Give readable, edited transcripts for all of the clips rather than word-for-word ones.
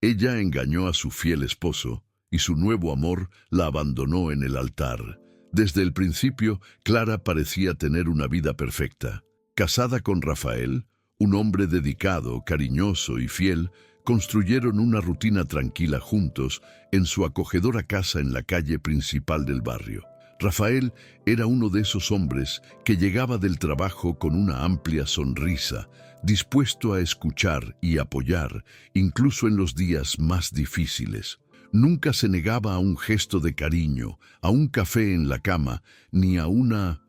Ella engañó a su fiel esposo y su nuevo amor la abandonó en el altar. Desde el principio, Clara parecía tener una vida perfecta. Casada con Rafael, un hombre dedicado, cariñoso y fiel, construyeron una rutina tranquila juntos en su acogedora casa en la calle principal del barrio. Rafael era uno de esos hombres que llegaba del trabajo con una amplia sonrisa, dispuesto a escuchar y apoyar, incluso en los días más difíciles. Nunca se negaba a un gesto de cariño, a un café en la cama, ni a una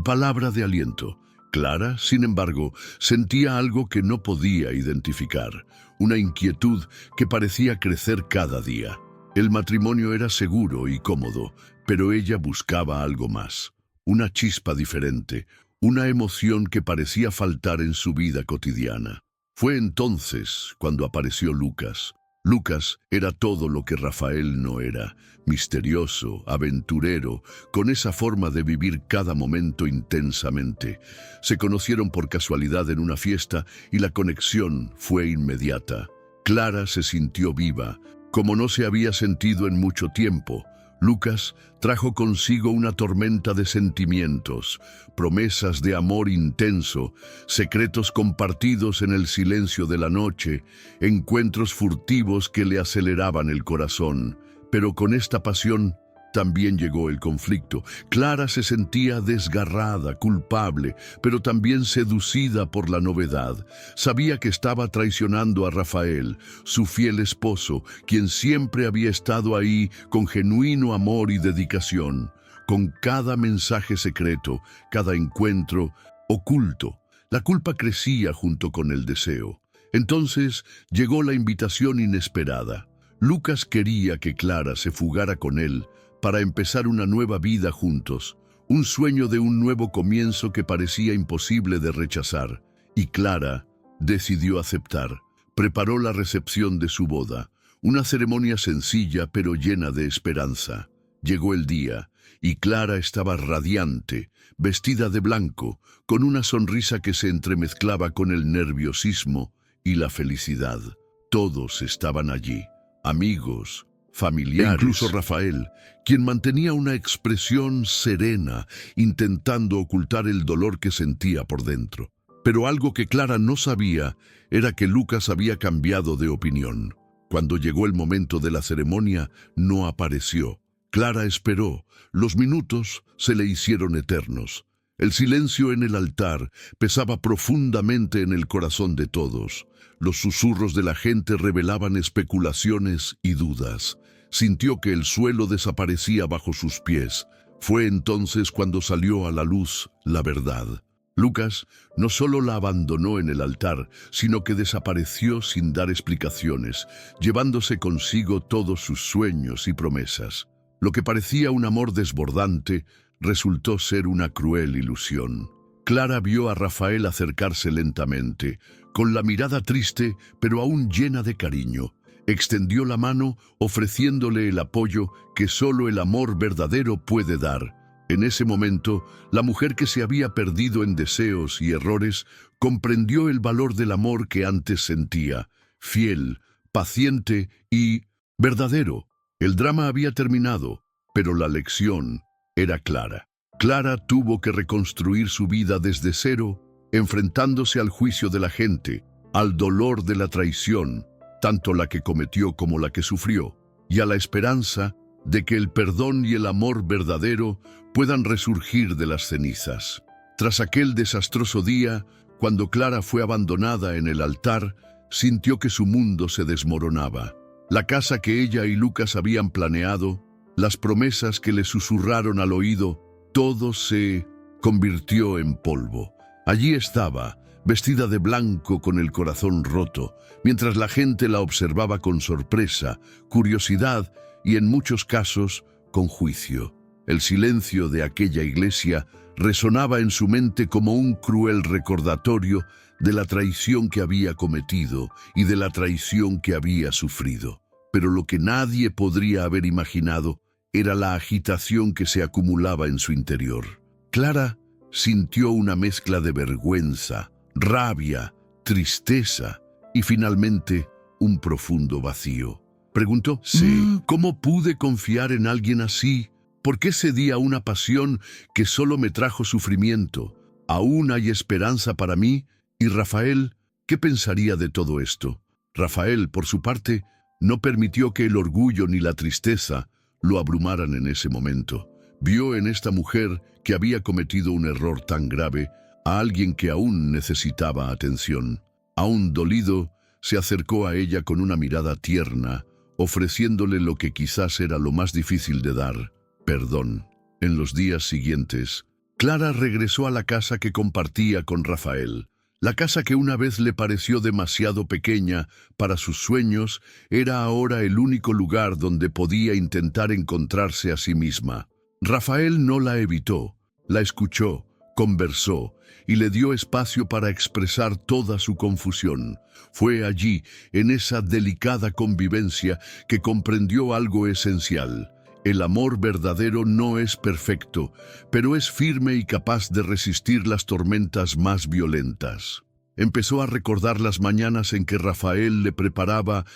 palabra de aliento. Clara, sin embargo, sentía algo que no podía identificar, una inquietud que parecía crecer cada día. El matrimonio era seguro y cómodo, pero ella buscaba algo más, una chispa diferente, una emoción que parecía faltar en su vida cotidiana. Fue entonces cuando apareció Lucas. Lucas era todo lo que Rafael no era, misterioso, aventurero, con esa forma de vivir cada momento intensamente. Se conocieron por casualidad en una fiesta y la conexión fue inmediata. Clara se sintió viva, como no se había sentido en mucho tiempo. Lucas trajo consigo una tormenta de sentimientos, promesas de amor intenso, secretos compartidos en el silencio de la noche, encuentros furtivos que le aceleraban el corazón. Pero con esta pasión también llegó el conflicto. Clara se sentía desgarrada, culpable, pero también seducida por la novedad. Sabía que estaba traicionando a Rafael, su fiel esposo, quien siempre había estado ahí con genuino amor y dedicación. Con cada mensaje secreto, cada encuentro oculto, la culpa crecía junto con el deseo. Entonces llegó la invitación inesperada. Lucas quería que Clara se fugara con él para empezar una nueva vida juntos, un sueño de un nuevo comienzo que parecía imposible de rechazar. Y Clara decidió aceptar. Preparó la recepción de su boda, una ceremonia sencilla pero llena de esperanza. Llegó el día, y Clara estaba radiante, vestida de blanco, con una sonrisa que se entremezclaba con el nerviosismo y la felicidad. Todos estaban allí, amigos, familiares, e incluso Rafael, quien mantenía una expresión serena, intentando ocultar el dolor que sentía por dentro. Pero algo que Clara no sabía era que Lucas había cambiado de opinión. Cuando llegó el momento de la ceremonia, no apareció. Clara esperó. Los minutos se le hicieron eternos. El silencio en el altar pesaba profundamente en el corazón de todos. Los susurros de la gente revelaban especulaciones y dudas. Sintió que el suelo desaparecía bajo sus pies. Fue entonces cuando salió a la luz la verdad. Lucas no solo la abandonó en el altar, sino que desapareció sin dar explicaciones, llevándose consigo todos sus sueños y promesas. Lo que parecía un amor desbordante resultó ser una cruel ilusión. Clara vio a Rafael acercarse lentamente, con la mirada triste pero aún llena de cariño. Extendió la mano ofreciéndole el apoyo que solo el amor verdadero puede dar. En ese momento, la mujer que se había perdido en deseos y errores comprendió el valor del amor que antes sentía, fiel, paciente y verdadero. El drama había terminado, pero la lección era clara. Clara tuvo que reconstruir su vida desde cero, enfrentándose al juicio de la gente, al dolor de la traición, tanto la que cometió como la que sufrió, y a la esperanza de que el perdón y el amor verdadero puedan resurgir de las cenizas. Tras aquel desastroso día, cuando Clara fue abandonada en el altar, sintió que su mundo se desmoronaba. La casa que ella y Lucas habían planeado, las promesas que le susurraron al oído, todo se convirtió en polvo. Allí estaba, vestida de blanco con el corazón roto, mientras la gente la observaba con sorpresa, curiosidad y en muchos casos con juicio. El silencio de aquella iglesia resonaba en su mente como un cruel recordatorio de la traición que había cometido y de la traición que había sufrido. Pero lo que nadie podría haber imaginado era la agitación que se acumulaba en su interior. Clara sintió una mezcla de vergüenza, rabia, tristeza y finalmente un profundo vacío. Preguntó, sí, ¿cómo pude confiar en alguien así? ¿Por qué cedí a una pasión que solo me trajo sufrimiento? ¿Aún hay esperanza para mí? ¿Y Rafael, qué pensaría de todo esto? Rafael, por su parte, no permitió que el orgullo ni la tristeza lo abrumaran en ese momento. Vio en esta mujer que había cometido un error tan grave a alguien que aún necesitaba atención. Aún dolido, se acercó a ella con una mirada tierna, ofreciéndole lo que quizás era lo más difícil de dar, perdón. En los días siguientes, Clara regresó a la casa que compartía con Rafael. La casa que una vez le pareció demasiado pequeña para sus sueños era ahora el único lugar donde podía intentar encontrarse a sí misma. Rafael no la evitó, la escuchó, conversó y le dio espacio para expresar toda su confusión. Fue allí, en esa delicada convivencia, que comprendió algo esencial. El amor verdadero no es perfecto, pero es firme y capaz de resistir las tormentas más violentas. Empezó a recordar las mañanas en que Rafael le preparaba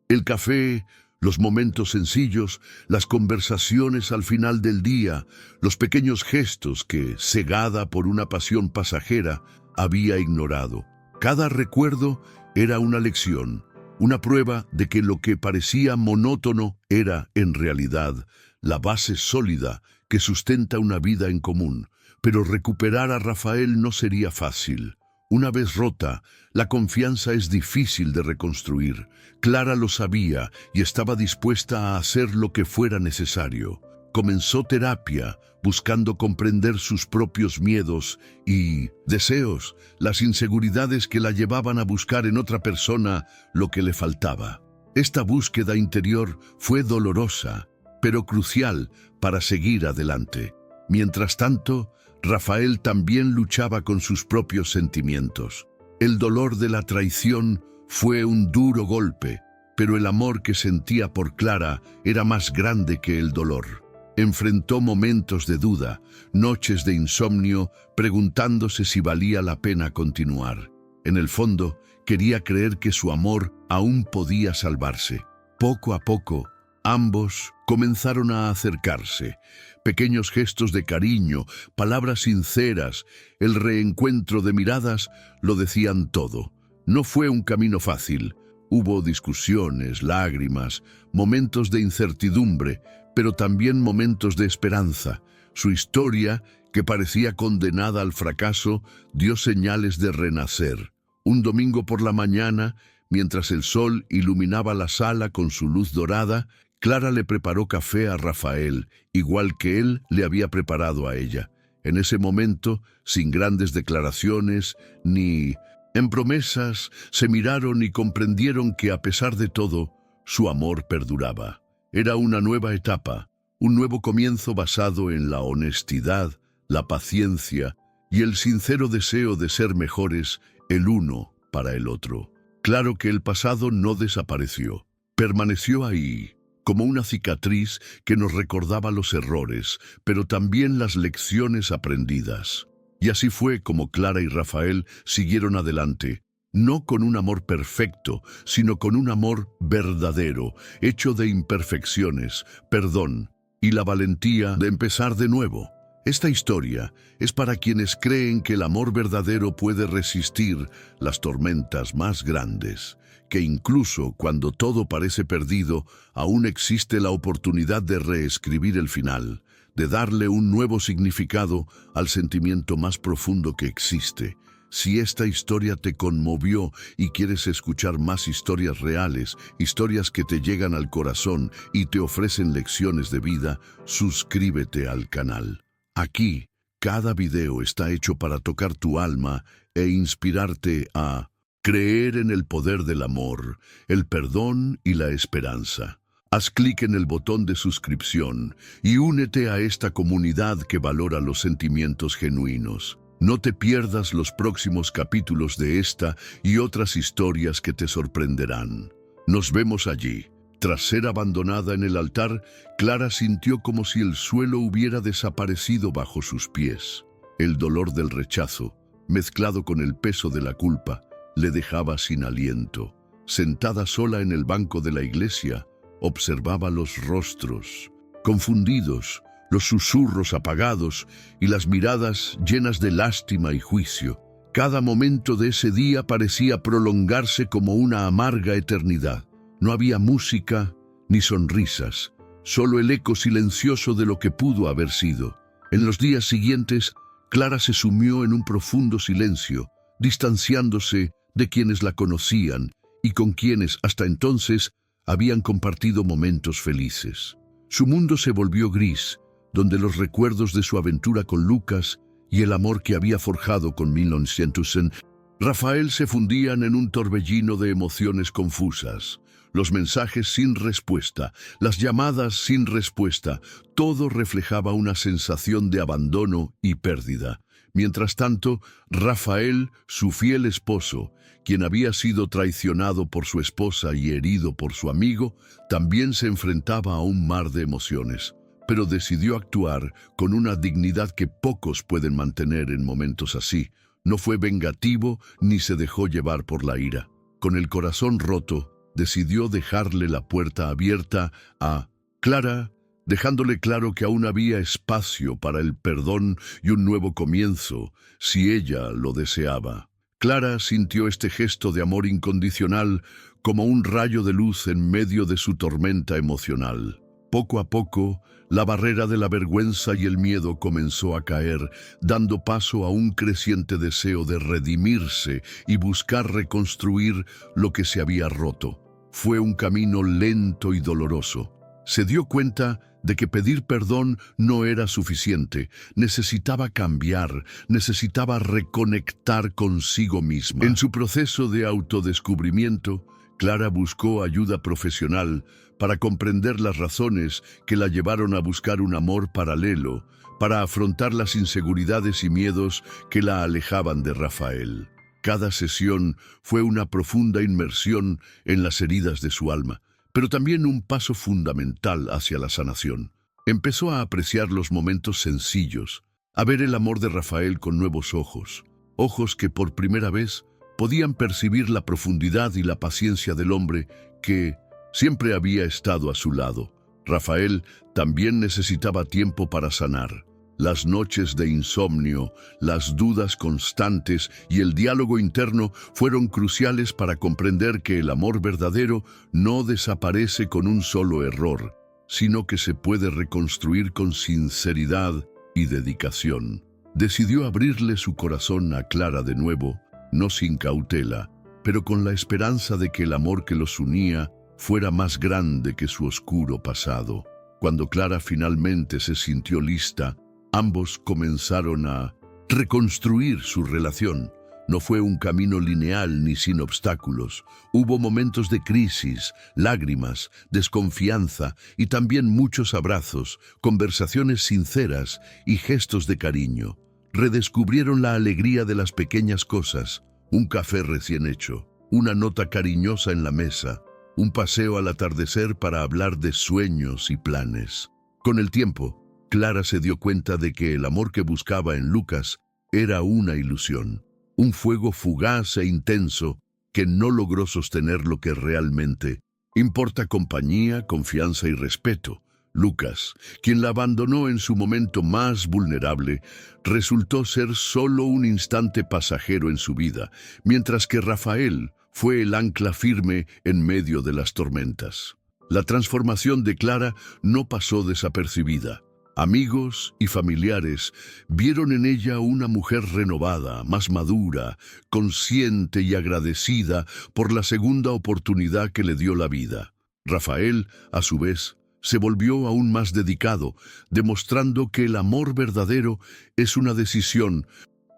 el café, los momentos sencillos, las conversaciones al final del día, los pequeños gestos que, cegada por una pasión pasajera, había ignorado. Cada recuerdo era una lección, una prueba de que lo que parecía monótono era, en realidad, la base sólida que sustenta una vida en común. Pero recuperar a Rafael no sería fácil. Una vez rota, la confianza es difícil de reconstruir. Clara lo sabía y estaba dispuesta a hacer lo que fuera necesario. Comenzó terapia, buscando comprender sus propios miedos y deseos, las inseguridades que la llevaban a buscar en otra persona lo que le faltaba. Esta búsqueda interior fue dolorosa, pero crucial para seguir adelante. Mientras tanto, Rafael también luchaba con sus propios sentimientos. El dolor de la traición fue un duro golpe, pero el amor que sentía por Clara era más grande que el dolor. Enfrentó momentos de duda, noches de insomnio, preguntándose si valía la pena continuar. En el fondo, quería creer que su amor aún podía salvarse. Poco a poco, ambos comenzaron a acercarse. Pequeños gestos de cariño, palabras sinceras, el reencuentro de miradas lo decían todo. No fue un camino fácil. Hubo discusiones, lágrimas, momentos de incertidumbre, pero también momentos de esperanza. Su historia, que parecía condenada al fracaso, dio señales de renacer. Un domingo por la mañana, mientras el sol iluminaba la sala con su luz dorada, Clara le preparó café a Rafael, igual que él le había preparado a ella. En ese momento, sin grandes declaraciones ni en promesas, se miraron y comprendieron que, a pesar de todo, su amor perduraba. Era una nueva etapa, un nuevo comienzo basado en la honestidad, la paciencia y el sincero deseo de ser mejores el uno para el otro. Claro que el pasado no desapareció, permaneció ahí, como una cicatriz que nos recordaba los errores, pero también las lecciones aprendidas. Y así fue como Clara y Rafael siguieron adelante, no con un amor perfecto, sino con un amor verdadero, hecho de imperfecciones, perdón y la valentía de empezar de nuevo. Esta historia es para quienes creen que el amor verdadero puede resistir las tormentas más grandes, que incluso cuando todo parece perdido, aún existe la oportunidad de reescribir el final, de darle un nuevo significado al sentimiento más profundo que existe. Si esta historia te conmovió y quieres escuchar más historias reales, historias que te llegan al corazón y te ofrecen lecciones de vida, suscríbete al canal. Aquí, cada video está hecho para tocar tu alma e inspirarte a creer en el poder del amor, el perdón y la esperanza. Haz clic en el botón de suscripción y únete a esta comunidad que valora los sentimientos genuinos. No te pierdas los próximos capítulos de esta y otras historias que te sorprenderán. Nos vemos allí. Tras ser abandonada en el altar, Clara sintió como si el suelo hubiera desaparecido bajo sus pies. El dolor del rechazo, mezclado con el peso de la culpa, le dejaba sin aliento. sentada sola en el banco de la iglesia, observaba los rostros confundidos, los susurros apagados y las miradas llenas de lástima y juicio. Cada momento de ese día parecía prolongarse como una amarga eternidad. No había música ni sonrisas, solo el eco silencioso de lo que pudo haber sido. En los días siguientes, Clara se sumió en un profundo silencio, distanciándose de quienes la conocían y con quienes hasta entonces habían compartido momentos felices. Su mundo se volvió gris, donde los recuerdos de su aventura con Lucas y el amor que había forjado con 1900 Rafael se fundían en un torbellino de emociones confusas. Los mensajes sin respuesta, las llamadas sin respuesta, todo reflejaba una sensación de abandono y pérdida. Mientras tanto, Rafael, su fiel esposo, quien había sido traicionado por su esposa y herido por su amigo, también se enfrentaba a un mar de emociones, pero decidió actuar con una dignidad que pocos pueden mantener en momentos así. No fue vengativo ni se dejó llevar por la ira. Con el corazón roto, decidió dejarle la puerta abierta a Clara, dejándole claro que aún había espacio para el perdón y un nuevo comienzo, si ella lo deseaba. Clara sintió este gesto de amor incondicional como un rayo de luz en medio de su tormenta emocional. Poco a poco, la barrera de la vergüenza y el miedo comenzó a caer, dando paso a un creciente deseo de redimirse y buscar reconstruir lo que se había roto. Fue un camino lento y doloroso. Se dio cuenta de que pedir perdón no era suficiente. Necesitaba cambiar, necesitaba reconectar consigo misma. En su proceso de autodescubrimiento, Clara buscó ayuda profesional para comprender las razones que la llevaron a buscar un amor paralelo, para afrontar las inseguridades y miedos que la alejaban de Rafael. Cada sesión fue una profunda inmersión en las heridas de su alma, pero también un paso fundamental hacia la sanación. Empezó a apreciar los momentos sencillos, a ver el amor de Rafael con nuevos ojos, ojos que por primera vez podían percibir la profundidad y la paciencia del hombre que siempre había estado a su lado. Rafael también necesitaba tiempo para sanar. Las noches de insomnio, las dudas constantes y el diálogo interno fueron cruciales para comprender que el amor verdadero no desaparece con un solo error, sino que se puede reconstruir con sinceridad y dedicación. Decidió abrirle su corazón a Clara de nuevo, no sin cautela, pero con la esperanza de que el amor que los unía fuera más grande que su oscuro pasado. Cuando Clara finalmente se sintió lista, ambos comenzaron a reconstruir su relación. No fue un camino lineal ni sin obstáculos. Hubo momentos de crisis, lágrimas, desconfianza y también muchos abrazos, conversaciones sinceras y gestos de cariño. Redescubrieron la alegría de las pequeñas cosas, un café recién hecho, una nota cariñosa en la mesa, un paseo al atardecer para hablar de sueños y planes. Con el tiempo, Clara se dio cuenta de que el amor que buscaba en Lucas era una ilusión, un fuego fugaz e intenso que no logró sostener lo que realmente importa: compañía, confianza y respeto. Lucas, quien la abandonó en su momento más vulnerable, resultó ser solo un instante pasajero en su vida, mientras que Rafael fue el ancla firme en medio de las tormentas. La transformación de Clara no pasó desapercibida. Amigos y familiares vieron en ella una mujer renovada, más madura, consciente y agradecida por la segunda oportunidad que le dio la vida. Rafael, a su vez, se volvió aún más dedicado, demostrando que el amor verdadero es una decisión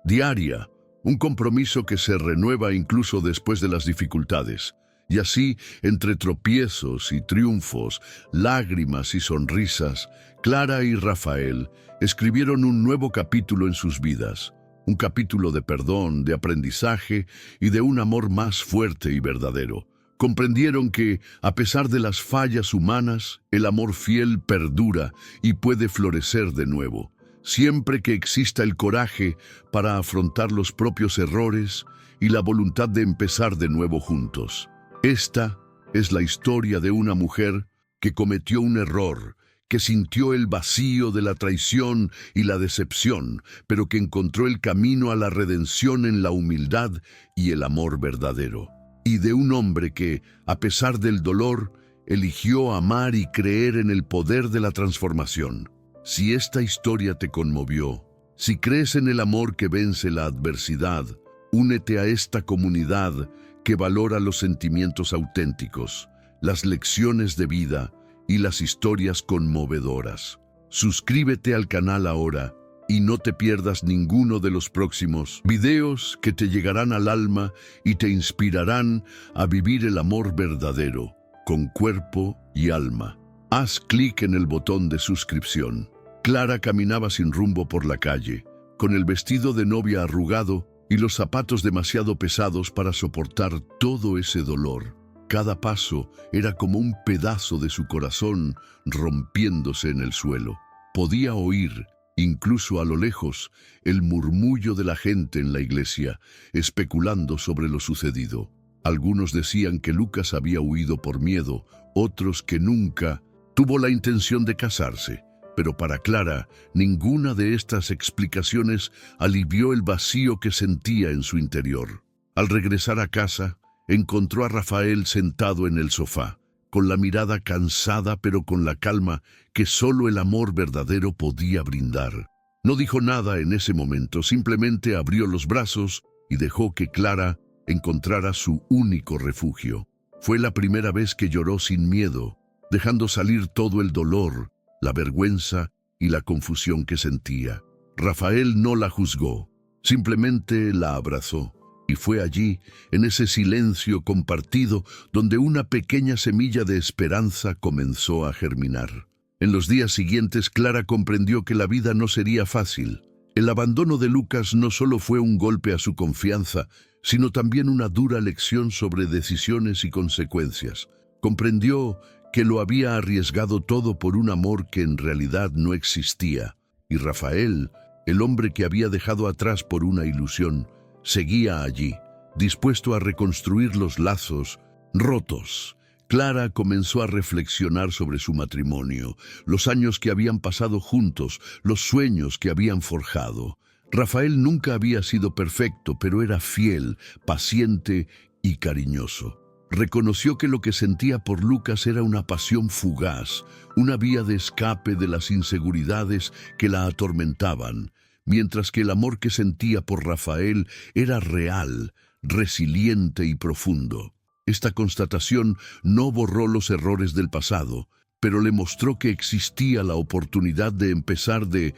diaria, un compromiso que se renueva incluso después de las dificultades. Y así, entre tropiezos y triunfos, lágrimas y sonrisas, Clara y Rafael escribieron un nuevo capítulo en sus vidas, un capítulo de perdón, de aprendizaje y de un amor más fuerte y verdadero. Comprendieron que, a pesar de las fallas humanas, el amor fiel perdura y puede florecer de nuevo, siempre que exista el coraje para afrontar los propios errores y la voluntad de empezar de nuevo juntos. Esta es la historia de una mujer que cometió un error, que sintió el vacío de la traición y la decepción, pero que encontró el camino a la redención en la humildad y el amor verdadero. Y de un hombre que, a pesar del dolor, eligió amar y creer en el poder de la transformación. Si esta historia te conmovió, si crees en el amor que vence la adversidad, únete a esta comunidad que valora los sentimientos auténticos, las lecciones de vida y las historias conmovedoras. Suscríbete al canal ahora y no te pierdas ninguno de los próximos videos que te llegarán al alma y te inspirarán a vivir el amor verdadero, con cuerpo y alma. Haz clic en el botón de suscripción. Clara caminaba sin rumbo por la calle, con el vestido de novia arrugado y los zapatos demasiado pesados para soportar todo ese dolor. Cada paso era como un pedazo de su corazón rompiéndose en el suelo. Podía oír, incluso a lo lejos, el murmullo de la gente en la iglesia, especulando sobre lo sucedido. Algunos decían que Lucas había huido por miedo, otros que nunca tuvo la intención de casarse. Pero para Clara, ninguna de estas explicaciones alivió el vacío que sentía en su interior. Al regresar a casa, encontró a Rafael sentado en el sofá, con la mirada cansada pero con la calma que solo el amor verdadero podía brindar. No dijo nada en ese momento, simplemente abrió los brazos y dejó que Clara encontrara su único refugio. Fue la primera vez que lloró sin miedo, dejando salir todo el dolor, la vergüenza y la confusión que sentía. Rafael no la juzgó, simplemente la abrazó. Y fue allí, en ese silencio compartido, donde una pequeña semilla de esperanza comenzó a germinar. En los días siguientes, Clara comprendió que la vida no sería fácil. El abandono de Lucas no solo fue un golpe a su confianza, sino también una dura lección sobre decisiones y consecuencias. Comprendió que lo había arriesgado todo por un amor que en realidad no existía. Y Rafael, el hombre que había dejado atrás por una ilusión, seguía allí, dispuesto a reconstruir los lazos rotos. Clara comenzó a reflexionar sobre su matrimonio, los años que habían pasado juntos, los sueños que habían forjado. Rafael nunca había sido perfecto, pero era fiel, paciente y cariñoso. Reconoció que lo que sentía por Lucas era una pasión fugaz, una vía de escape de las inseguridades que la atormentaban, mientras que el amor que sentía por Rafael era real, resiliente y profundo. Esta constatación no borró los errores del pasado, pero le mostró que existía la oportunidad de empezar de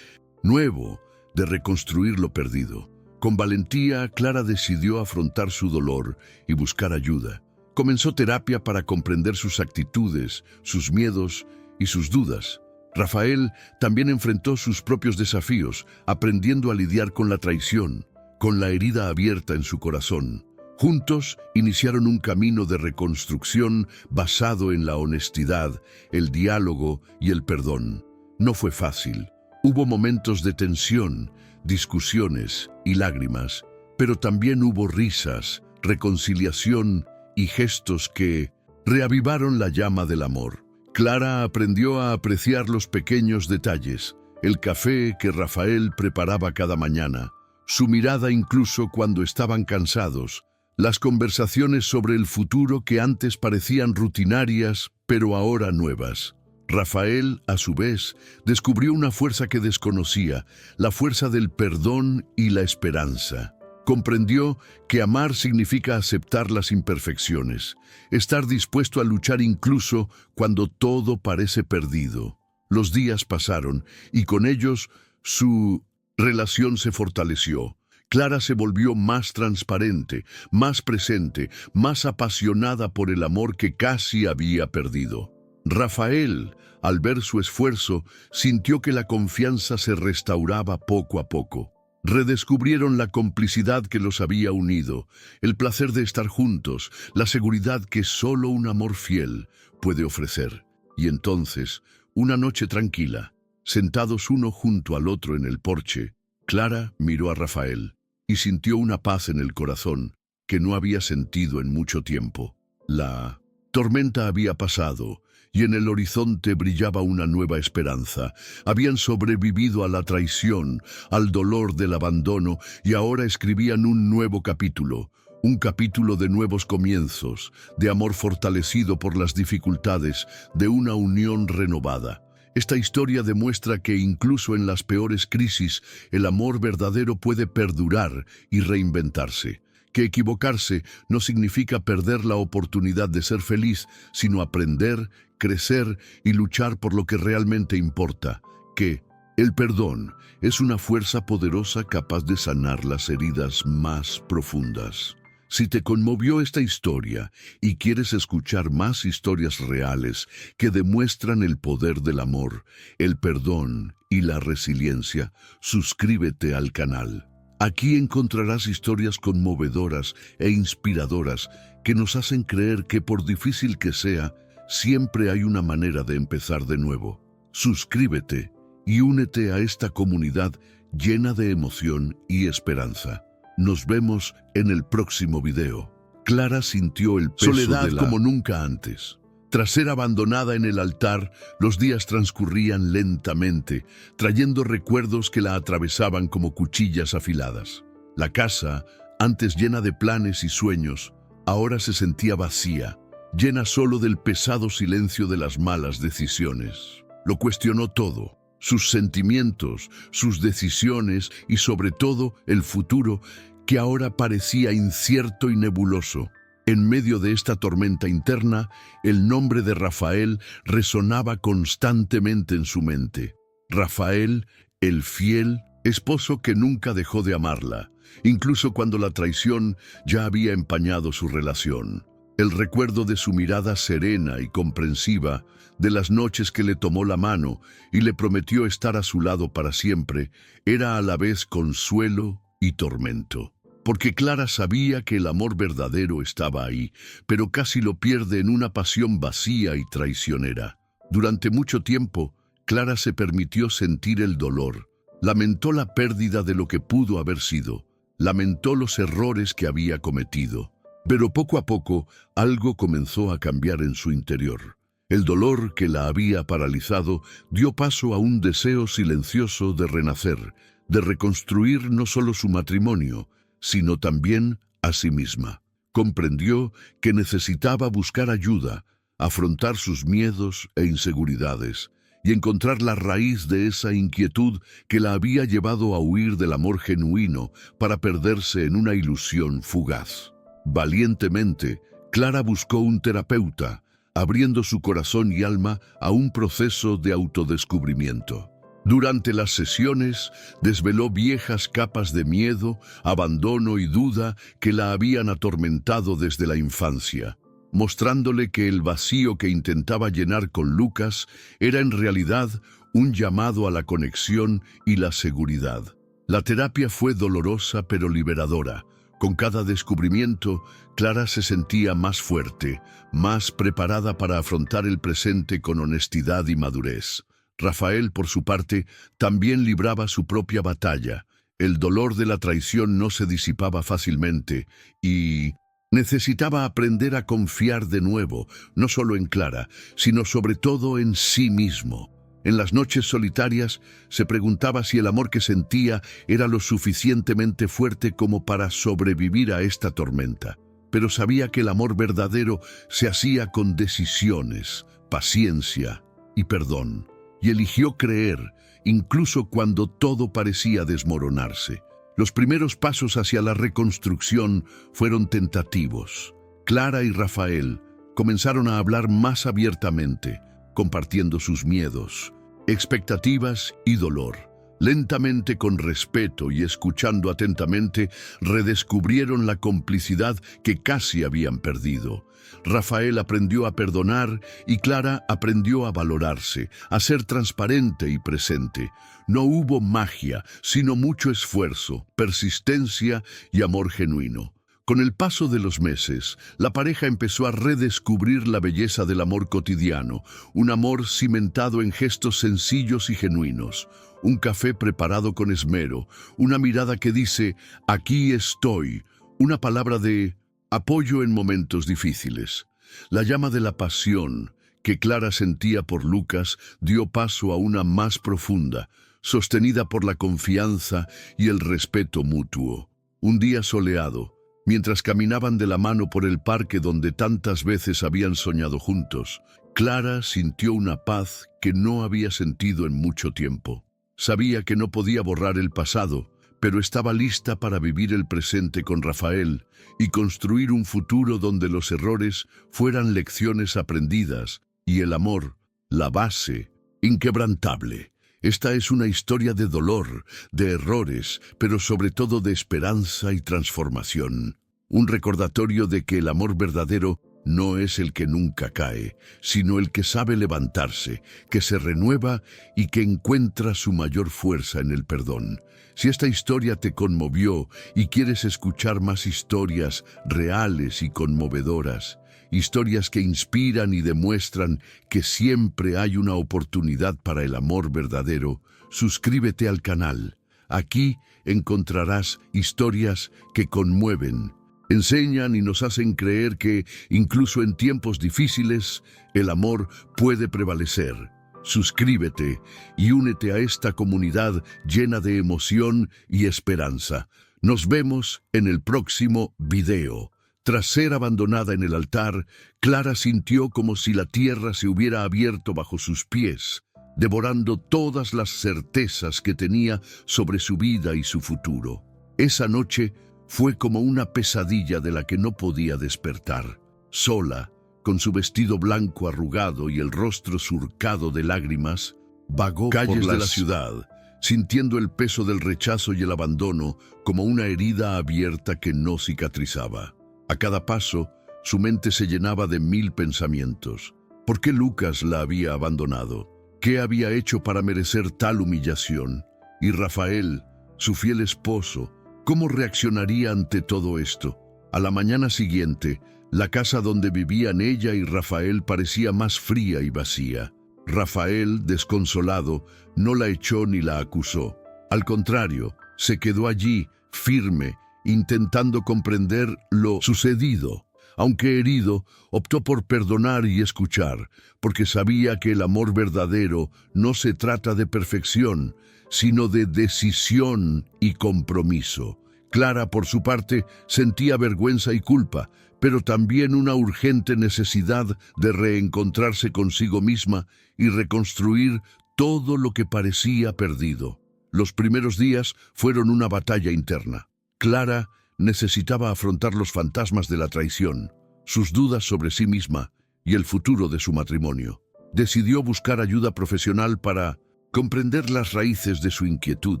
nuevo, de reconstruir lo perdido. Con valentía, Clara decidió afrontar su dolor y buscar ayuda. Comenzó terapia para comprender sus actitudes, sus miedos y sus dudas. Rafael también enfrentó sus propios desafíos, aprendiendo a lidiar con la traición, con la herida abierta en su corazón. Juntos iniciaron un camino de reconstrucción basado en la honestidad, el diálogo y el perdón. No fue fácil. Hubo momentos de tensión, discusiones y lágrimas, pero también hubo risas, reconciliación y gestos que reavivaron la llama del amor. Clara aprendió a apreciar los pequeños detalles, el café que Rafael preparaba cada mañana, su mirada incluso cuando estaban cansados, las conversaciones sobre el futuro que antes parecían rutinarias, pero ahora nuevas. Rafael, a su vez, descubrió una fuerza que desconocía, la fuerza del perdón y la esperanza. Comprendió que amar significa aceptar las imperfecciones, estar dispuesto a luchar incluso cuando todo parece perdido. Los días pasaron y con ellos su relación se fortaleció. Clara se volvió más transparente, más presente, más apasionada por el amor que casi había perdido. Rafael, al ver su esfuerzo, sintió que la confianza se restauraba poco a poco. Redescubrieron la complicidad que los había unido, el placer de estar juntos, la seguridad que solo un amor fiel puede ofrecer. Y entonces, una noche tranquila, sentados uno junto al otro en el porche, Clara miró a Rafael y sintió una paz en el corazón que no había sentido en mucho tiempo. La tormenta había pasado y en el horizonte brillaba una nueva esperanza. Habían sobrevivido a la traición, al dolor del abandono y ahora escribían un nuevo capítulo. Un capítulo de nuevos comienzos, de amor fortalecido por las dificultades, de una unión renovada. Esta historia demuestra que incluso en las peores crisis, el amor verdadero puede perdurar y reinventarse. Que equivocarse no significa perder la oportunidad de ser feliz, sino aprender, crecer y luchar por lo que realmente importa. Que el perdón es una fuerza poderosa capaz de sanar las heridas más profundas. Si te conmovió esta historia y quieres escuchar más historias reales que demuestran el poder del amor, el perdón y la resiliencia, suscríbete al canal. Aquí encontrarás historias conmovedoras e inspiradoras que nos hacen creer que por difícil que sea, siempre hay una manera de empezar de nuevo. Suscríbete y únete a esta comunidad llena de emoción y esperanza. Nos vemos en el próximo video. Clara sintió el peso soledad como nunca antes. Tras ser abandonada en el altar, los días transcurrían lentamente, trayendo recuerdos que la atravesaban como cuchillas afiladas. La casa, antes llena de planes y sueños, ahora se sentía vacía, llena solo del pesado silencio de las malas decisiones. Lo cuestionó todo. Sus sentimientos, sus decisiones y sobre todo el futuro que ahora parecía incierto y nebuloso. En medio de esta tormenta interna, el nombre de Rafael resonaba constantemente en su mente. Rafael, el fiel esposo que nunca dejó de amarla, incluso cuando la traición ya había empañado su relación. El recuerdo de su mirada serena y comprensiva, de las noches que le tomó la mano y le prometió estar a su lado para siempre, era a la vez consuelo y tormento. Porque Clara sabía que el amor verdadero estaba ahí, pero casi lo pierde en una pasión vacía y traicionera. Durante mucho tiempo, Clara se permitió sentir el dolor. Lamentó la pérdida de lo que pudo haber sido. Lamentó los errores que había cometido. Pero poco a poco, algo comenzó a cambiar en su interior. El dolor que la había paralizado dio paso a un deseo silencioso de renacer, de reconstruir no solo su matrimonio, sino también a sí misma. Comprendió que necesitaba buscar ayuda, afrontar sus miedos e inseguridades, y encontrar la raíz de esa inquietud que la había llevado a huir del amor genuino para perderse en una ilusión fugaz. Valientemente, Clara buscó un terapeuta, abriendo su corazón y alma a un proceso de autodescubrimiento. Durante las sesiones, desveló viejas capas de miedo, abandono y duda que la habían atormentado desde la infancia, mostrándole que el vacío que intentaba llenar con Lucas era en realidad un llamado a la conexión y la seguridad. La terapia fue dolorosa pero liberadora. Con cada descubrimiento, Clara se sentía más fuerte, más preparada para afrontar el presente con honestidad y madurez. Rafael, por su parte, también libraba su propia batalla. El dolor de la traición no se disipaba fácilmente y necesitaba aprender a confiar de nuevo, no solo en Clara, sino sobre todo en sí mismo. En las noches solitarias se preguntaba si el amor que sentía era lo suficientemente fuerte como para sobrevivir a esta tormenta. Pero sabía que el amor verdadero se hacía con decisiones, paciencia y perdón. Y eligió creer, incluso cuando todo parecía desmoronarse. Los primeros pasos hacia la reconstrucción fueron tentativos. Clara y Rafael comenzaron a hablar más abiertamente, compartiendo sus miedos, expectativas y dolor. Lentamente, con respeto y escuchando atentamente, redescubrieron la complicidad que casi habían perdido. Rafael aprendió a perdonar y Clara aprendió a valorarse, a ser transparente y presente. No hubo magia, sino mucho esfuerzo, persistencia y amor genuino. Con el paso de los meses, la pareja empezó a redescubrir la belleza del amor cotidiano, un amor cimentado en gestos sencillos y genuinos, un café preparado con esmero, una mirada que dice, aquí estoy, una palabra de apoyo en momentos difíciles. La llama de la pasión que Clara sentía por Lucas dio paso a una más profunda, sostenida por la confianza y el respeto mutuo. Un día soleado, mientras caminaban de la mano por el parque donde tantas veces habían soñado juntos, Clara sintió una paz que no había sentido en mucho tiempo. Sabía que no podía borrar el pasado, pero estaba lista para vivir el presente con Rafael y construir un futuro donde los errores fueran lecciones aprendidas y el amor, la base, inquebrantable. Esta es una historia de dolor, de errores, pero sobre todo de esperanza y transformación. Un recordatorio de que el amor verdadero no es el que nunca cae, sino el que sabe levantarse, que se renueva y que encuentra su mayor fuerza en el perdón. Si esta historia te conmovió y quieres escuchar más historias reales y conmovedoras, historias que inspiran y demuestran que siempre hay una oportunidad para el amor verdadero, suscríbete al canal. Aquí encontrarás historias que conmueven, enseñan y nos hacen creer que, incluso en tiempos difíciles, el amor puede prevalecer. Suscríbete y únete a esta comunidad llena de emoción y esperanza. Nos vemos en el próximo video. Tras ser abandonada en el altar, Clara sintió como si la tierra se hubiera abierto bajo sus pies, devorando todas las certezas que tenía sobre su vida y su futuro. Esa noche fue como una pesadilla de la que no podía despertar. Sola, con su vestido blanco arrugado y el rostro surcado de lágrimas, vagó por la ciudad, sintiendo el peso del rechazo y el abandono como una herida abierta que no cicatrizaba. A cada paso, su mente se llenaba de 1000 pensamientos. ¿Por qué Lucas la había abandonado? ¿Qué había hecho para merecer tal humillación? Y Rafael, su fiel esposo, ¿cómo reaccionaría ante todo esto? A la mañana siguiente, la casa donde vivían ella y Rafael parecía más fría y vacía. Rafael, desconsolado, no la echó ni la acusó. Al contrario, se quedó allí, firme, intentando comprender lo sucedido. Aunque herido, optó por perdonar y escuchar, porque sabía que el amor verdadero no se trata de perfección, sino de decisión y compromiso. Clara, por su parte, sentía vergüenza y culpa, pero también una urgente necesidad de reencontrarse consigo misma y reconstruir todo lo que parecía perdido. Los primeros días fueron una batalla interna. Clara necesitaba afrontar los fantasmas de la traición, sus dudas sobre sí misma y el futuro de su matrimonio. Decidió buscar ayuda profesional para comprender las raíces de su inquietud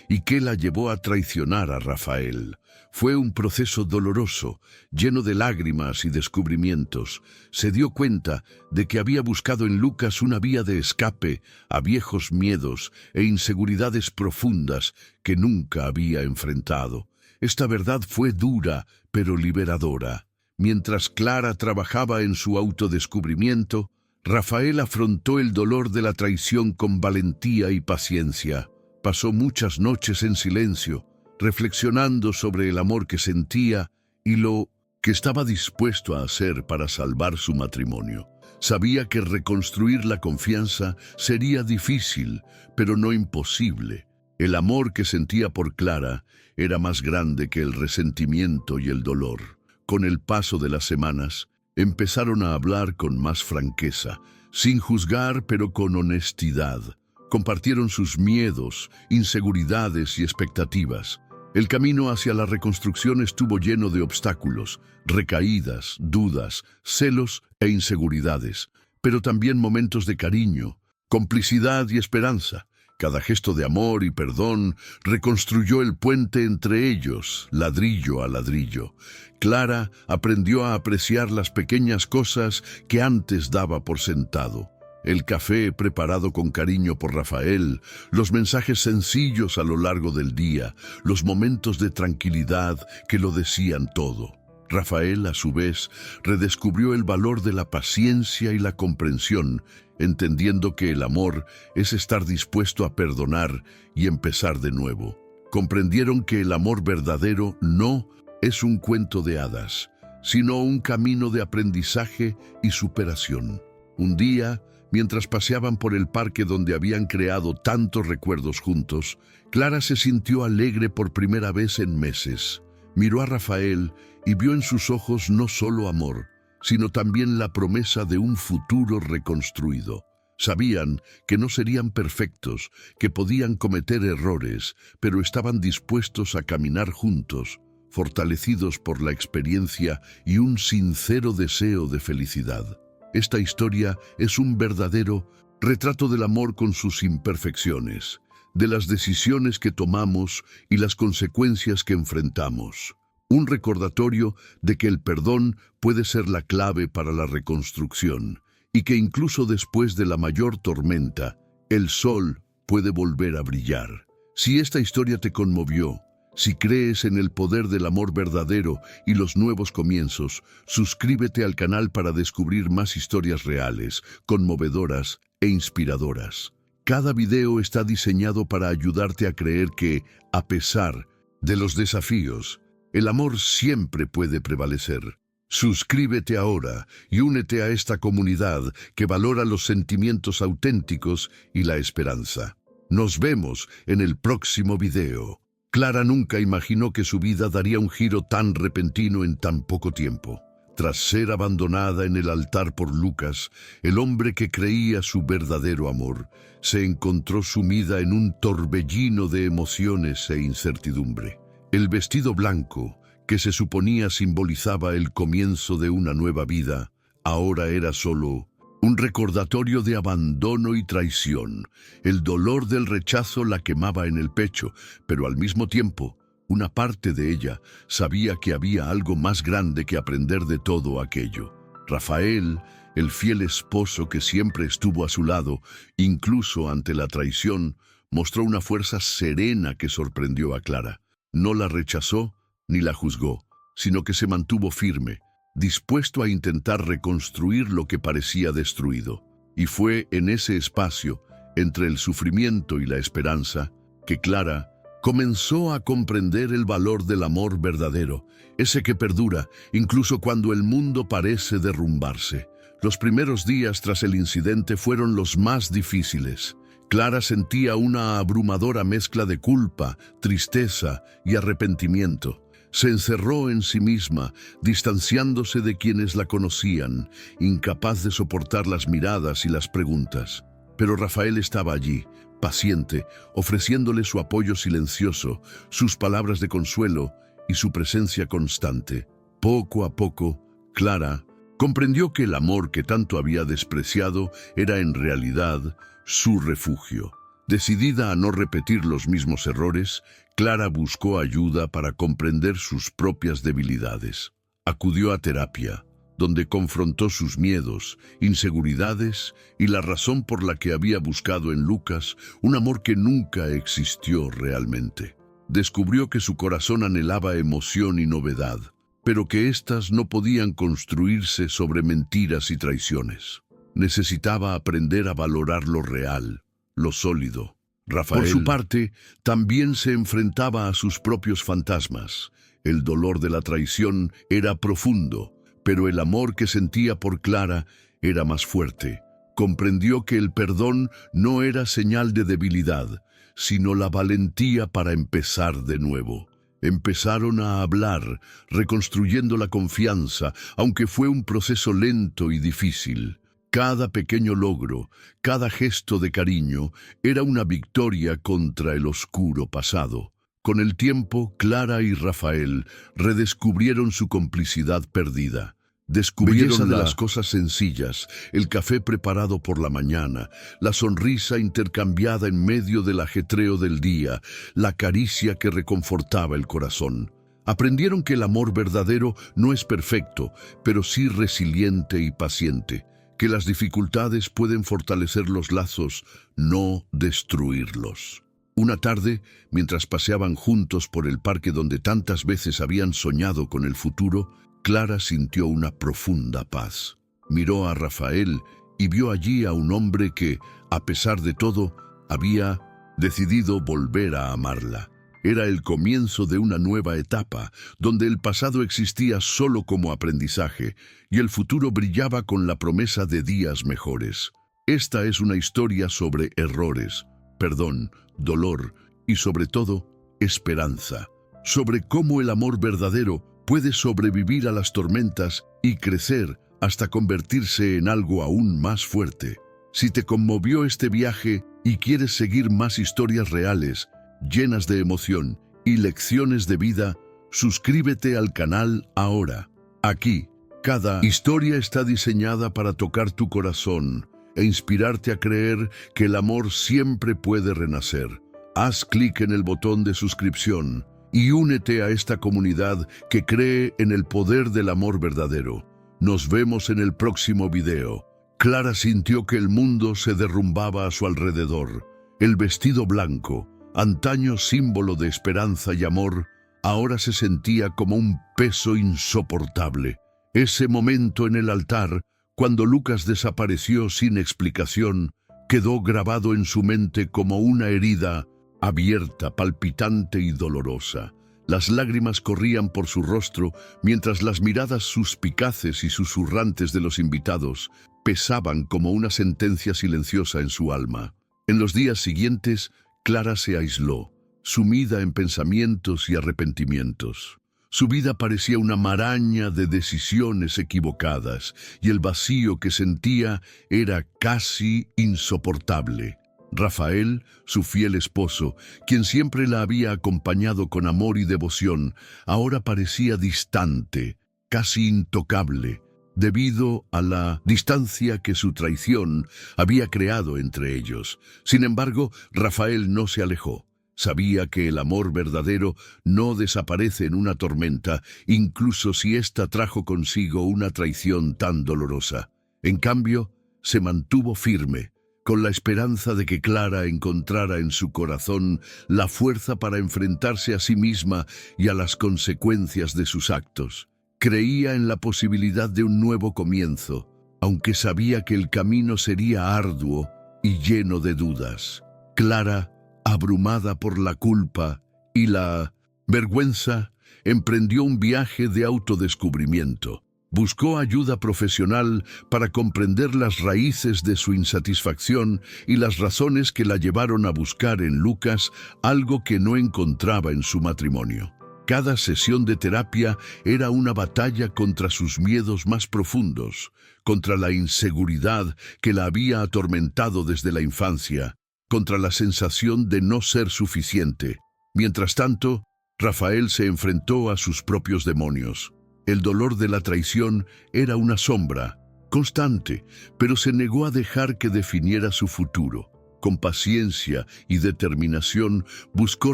y qué la llevó a traicionar a Rafael. Fue un proceso doloroso, lleno de lágrimas y descubrimientos. Se dio cuenta de que había buscado en Lucas una vía de escape a viejos miedos e inseguridades profundas que nunca había enfrentado. Esta verdad fue dura, pero liberadora. Mientras Clara trabajaba en su autodescubrimiento, Rafael afrontó el dolor de la traición con valentía y paciencia. Pasó muchas noches en silencio, reflexionando sobre el amor que sentía y lo que estaba dispuesto a hacer para salvar su matrimonio. Sabía que reconstruir la confianza sería difícil, pero no imposible. El amor que sentía por Clara era más grande que el resentimiento y el dolor. Con el paso de las semanas, empezaron a hablar con más franqueza, sin juzgar pero con honestidad. Compartieron sus miedos, inseguridades y expectativas. El camino hacia la reconstrucción estuvo lleno de obstáculos, recaídas, dudas, celos e inseguridades, pero también momentos de cariño, complicidad y esperanza. Cada gesto de amor y perdón reconstruyó el puente entre ellos, ladrillo a ladrillo. Clara aprendió a apreciar las pequeñas cosas que antes daba por sentado. El café preparado con cariño por Rafael, los mensajes sencillos a lo largo del día, los momentos de tranquilidad que lo decían todo. Rafael, a su vez, redescubrió el valor de la paciencia y la comprensión, entendiendo que el amor es estar dispuesto a perdonar y empezar de nuevo. Comprendieron que el amor verdadero no es un cuento de hadas, sino un camino de aprendizaje y superación. Un día, mientras paseaban por el parque donde habían creado tantos recuerdos juntos, Clara se sintió alegre por primera vez en meses. Miró a Rafael y vio en sus ojos no solo amor, sino también la promesa de un futuro reconstruido. Sabían que no serían perfectos, que podían cometer errores, pero estaban dispuestos a caminar juntos, fortalecidos por la experiencia y un sincero deseo de felicidad. Esta historia es un verdadero retrato del amor con sus imperfecciones, de las decisiones que tomamos y las consecuencias que enfrentamos. Un recordatorio de que el perdón puede ser la clave para la reconstrucción y que incluso después de la mayor tormenta, el sol puede volver a brillar. Si esta historia te conmovió, si crees en el poder del amor verdadero y los nuevos comienzos, suscríbete al canal para descubrir más historias reales, conmovedoras e inspiradoras. Cada video está diseñado para ayudarte a creer que, a pesar de los desafíos, el amor siempre puede prevalecer. Suscríbete ahora y únete a esta comunidad que valora los sentimientos auténticos y la esperanza. Nos vemos en el próximo video. Clara nunca imaginó que su vida daría un giro tan repentino en tan poco tiempo. Tras ser abandonada en el altar por Lucas, el hombre que creía su verdadero amor, se encontró sumida en un torbellino de emociones e incertidumbre. El vestido blanco, que se suponía simbolizaba el comienzo de una nueva vida, ahora era solo un recordatorio de abandono y traición. El dolor del rechazo la quemaba en el pecho, pero al mismo tiempo, una parte de ella sabía que había algo más grande que aprender de todo aquello. Rafael, el fiel esposo que siempre estuvo a su lado, incluso ante la traición, mostró una fuerza serena que sorprendió a Clara. No la rechazó ni la juzgó, sino que se mantuvo firme, dispuesto a intentar reconstruir lo que parecía destruido. Y fue en ese espacio, entre el sufrimiento y la esperanza, que Clara comenzó a comprender el valor del amor verdadero, ese que perdura incluso cuando el mundo parece derrumbarse. Los primeros días tras el incidente fueron los más difíciles. Clara sentía una abrumadora mezcla de culpa, tristeza y arrepentimiento. Se encerró en sí misma, distanciándose de quienes la conocían, incapaz de soportar las miradas y las preguntas. Pero Rafael estaba allí, paciente, ofreciéndole su apoyo silencioso, sus palabras de consuelo y su presencia constante. Poco a poco, Clara comprendió que el amor que tanto había despreciado era en realidad su refugio. Decidida a no repetir los mismos errores, Clara buscó ayuda para comprender sus propias debilidades. Acudió a terapia, donde confrontó sus miedos, inseguridades y la razón por la que había buscado en Lucas un amor que nunca existió realmente. Descubrió que su corazón anhelaba emoción y novedad, pero que éstas no podían construirse sobre mentiras y traiciones. Necesitaba aprender a valorar lo real, lo sólido. Rafael, por su parte, también se enfrentaba a sus propios fantasmas. El dolor de la traición era profundo, pero el amor que sentía por Clara era más fuerte. Comprendió que el perdón no era señal de debilidad, sino la valentía para empezar de nuevo. Empezaron a hablar, reconstruyendo la confianza, aunque fue un proceso lento y difícil. Cada pequeño logro, cada gesto de cariño, era una victoria contra el oscuro pasado. Con el tiempo, Clara y Rafael redescubrieron su complicidad perdida. Descubrieron las cosas sencillas, el café preparado por la mañana, la sonrisa intercambiada en medio del ajetreo del día, la caricia que reconfortaba el corazón. Aprendieron que el amor verdadero no es perfecto, pero sí resiliente y paciente, que las dificultades pueden fortalecer los lazos, no destruirlos. Una tarde, mientras paseaban juntos por el parque donde tantas veces habían soñado con el futuro, Clara sintió una profunda paz. Miró a Rafael y vio allí a un hombre que, a pesar de todo, había decidido volver a amarla. Era el comienzo de una nueva etapa, donde el pasado existía solo como aprendizaje y el futuro brillaba con la promesa de días mejores. Esta es una historia sobre errores, perdón, dolor y sobre todo, esperanza. Sobre cómo el amor verdadero puede sobrevivir a las tormentas y crecer hasta convertirse en algo aún más fuerte. Si te conmovió este viaje y quieres seguir más historias reales, llenas de emoción y lecciones de vida, suscríbete al canal ahora. Aquí, cada historia está diseñada para tocar tu corazón e inspirarte a creer que el amor siempre puede renacer. Haz clic en el botón de suscripción y únete a esta comunidad que cree en el poder del amor verdadero. Nos vemos en el próximo video. Clara sintió que el mundo se derrumbaba a su alrededor. El vestido blanco, antaño símbolo de esperanza y amor, ahora se sentía como un peso insoportable. Ese momento en el altar, cuando Lucas desapareció sin explicación, quedó grabado en su mente como una herida abierta, palpitante y dolorosa. Las lágrimas corrían por su rostro, mientras las miradas suspicaces y susurrantes de los invitados pesaban como una sentencia silenciosa en su alma. En los días siguientes, Clara se aisló, sumida en pensamientos y arrepentimientos. Su vida parecía una maraña de decisiones equivocadas, y el vacío que sentía era casi insoportable. Rafael, su fiel esposo, quien siempre la había acompañado con amor y devoción, ahora parecía distante, casi intocable, debido a la distancia que su traición había creado entre ellos. Sin embargo, Rafael no se alejó. Sabía que el amor verdadero no desaparece en una tormenta, incluso si ésta trajo consigo una traición tan dolorosa. En cambio, se mantuvo firme, con la esperanza de que Clara encontrara en su corazón la fuerza para enfrentarse a sí misma y a las consecuencias de sus actos. Creía en la posibilidad de un nuevo comienzo, aunque sabía que el camino sería arduo y lleno de dudas. Clara, abrumada por la culpa y la vergüenza, emprendió un viaje de autodescubrimiento. Buscó ayuda profesional para comprender las raíces de su insatisfacción y las razones que la llevaron a buscar en Lucas algo que no encontraba en su matrimonio. Cada sesión de terapia era una batalla contra sus miedos más profundos, contra la inseguridad que la había atormentado desde la infancia, contra la sensación de no ser suficiente. Mientras tanto, Rafael se enfrentó a sus propios demonios. El dolor de la traición era una sombra, constante, pero se negó a dejar que definiera su futuro. Con paciencia y determinación buscó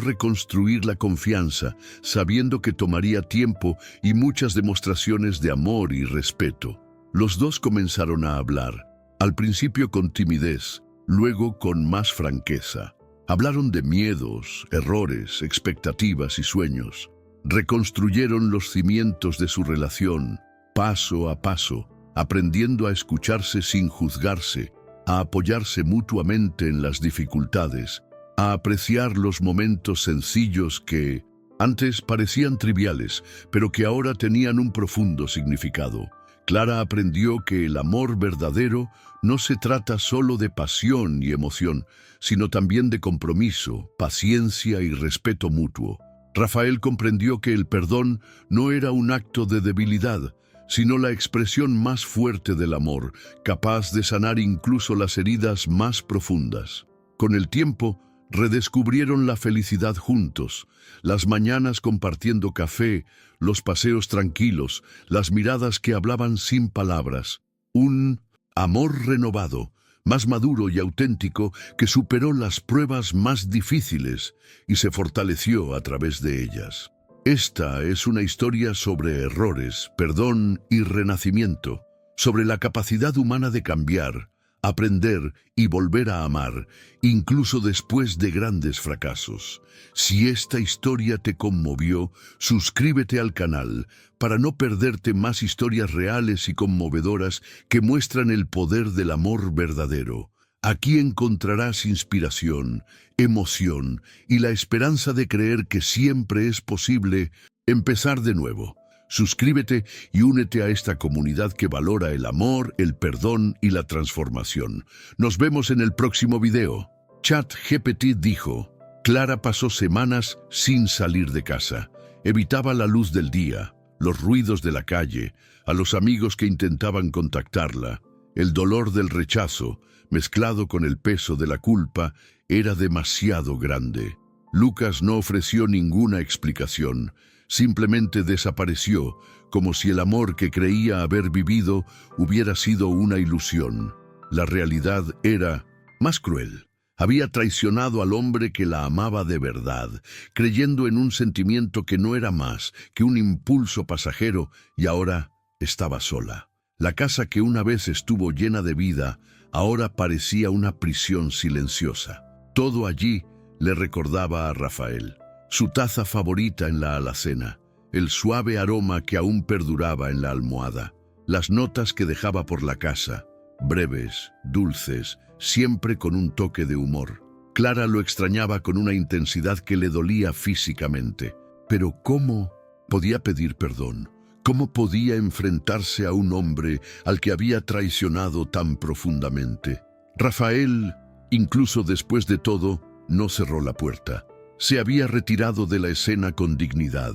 reconstruir la confianza, sabiendo que tomaría tiempo y muchas demostraciones de amor y respeto. Los dos comenzaron a hablar, al principio con timidez, luego con más franqueza. Hablaron de miedos, errores, expectativas y sueños. Reconstruyeron los cimientos de su relación, paso a paso, aprendiendo a escucharse sin juzgarse, a apoyarse mutuamente en las dificultades, a apreciar los momentos sencillos que antes parecían triviales, pero que ahora tenían un profundo significado. Clara aprendió que el amor verdadero no se trata solo de pasión y emoción, sino también de compromiso, paciencia y respeto mutuo. Rafael comprendió que el perdón no era un acto de debilidad, sino la expresión más fuerte del amor, capaz de sanar incluso las heridas más profundas. Con el tiempo, redescubrieron la felicidad juntos, las mañanas compartiendo café, los paseos tranquilos, las miradas que hablaban sin palabras. Un amor renovado, más maduro y auténtico, que superó las pruebas más difíciles y se fortaleció a través de ellas. Esta es una historia sobre errores, perdón y renacimiento, sobre la capacidad humana de cambiar, aprender y volver a amar, incluso después de grandes fracasos. Si esta historia te conmovió, suscríbete al canal para no perderte más historias reales y conmovedoras que muestran el poder del amor verdadero. Aquí encontrarás inspiración, emoción y la esperanza de creer que siempre es posible empezar de nuevo. Suscríbete y únete a esta comunidad que valora el amor, el perdón y la transformación. Nos vemos en el próximo video. ChatGPT dijo: Clara pasó semanas sin salir de casa. Evitaba la luz del día, los ruidos de la calle, a los amigos que intentaban contactarla. El dolor del rechazo, mezclado con el peso de la culpa, era demasiado grande. Lucas no ofreció ninguna explicación. Simplemente desapareció, como si el amor que creía haber vivido hubiera sido una ilusión. La realidad era más cruel. Había traicionado al hombre que la amaba de verdad, creyendo en un sentimiento que no era más que un impulso pasajero, y ahora estaba sola. La casa que una vez estuvo llena de vida, ahora parecía una prisión silenciosa. Todo allí le recordaba a Rafael. Su taza favorita en la alacena, el suave aroma que aún perduraba en la almohada, las notas que dejaba por la casa, breves, dulces, siempre con un toque de humor. Clara lo extrañaba con una intensidad que le dolía físicamente. Pero ¿cómo podía pedir perdón? ¿Cómo podía enfrentarse a un hombre al que había traicionado tan profundamente? Rafael, incluso después de todo, no cerró la puerta. Se había retirado de la escena con dignidad.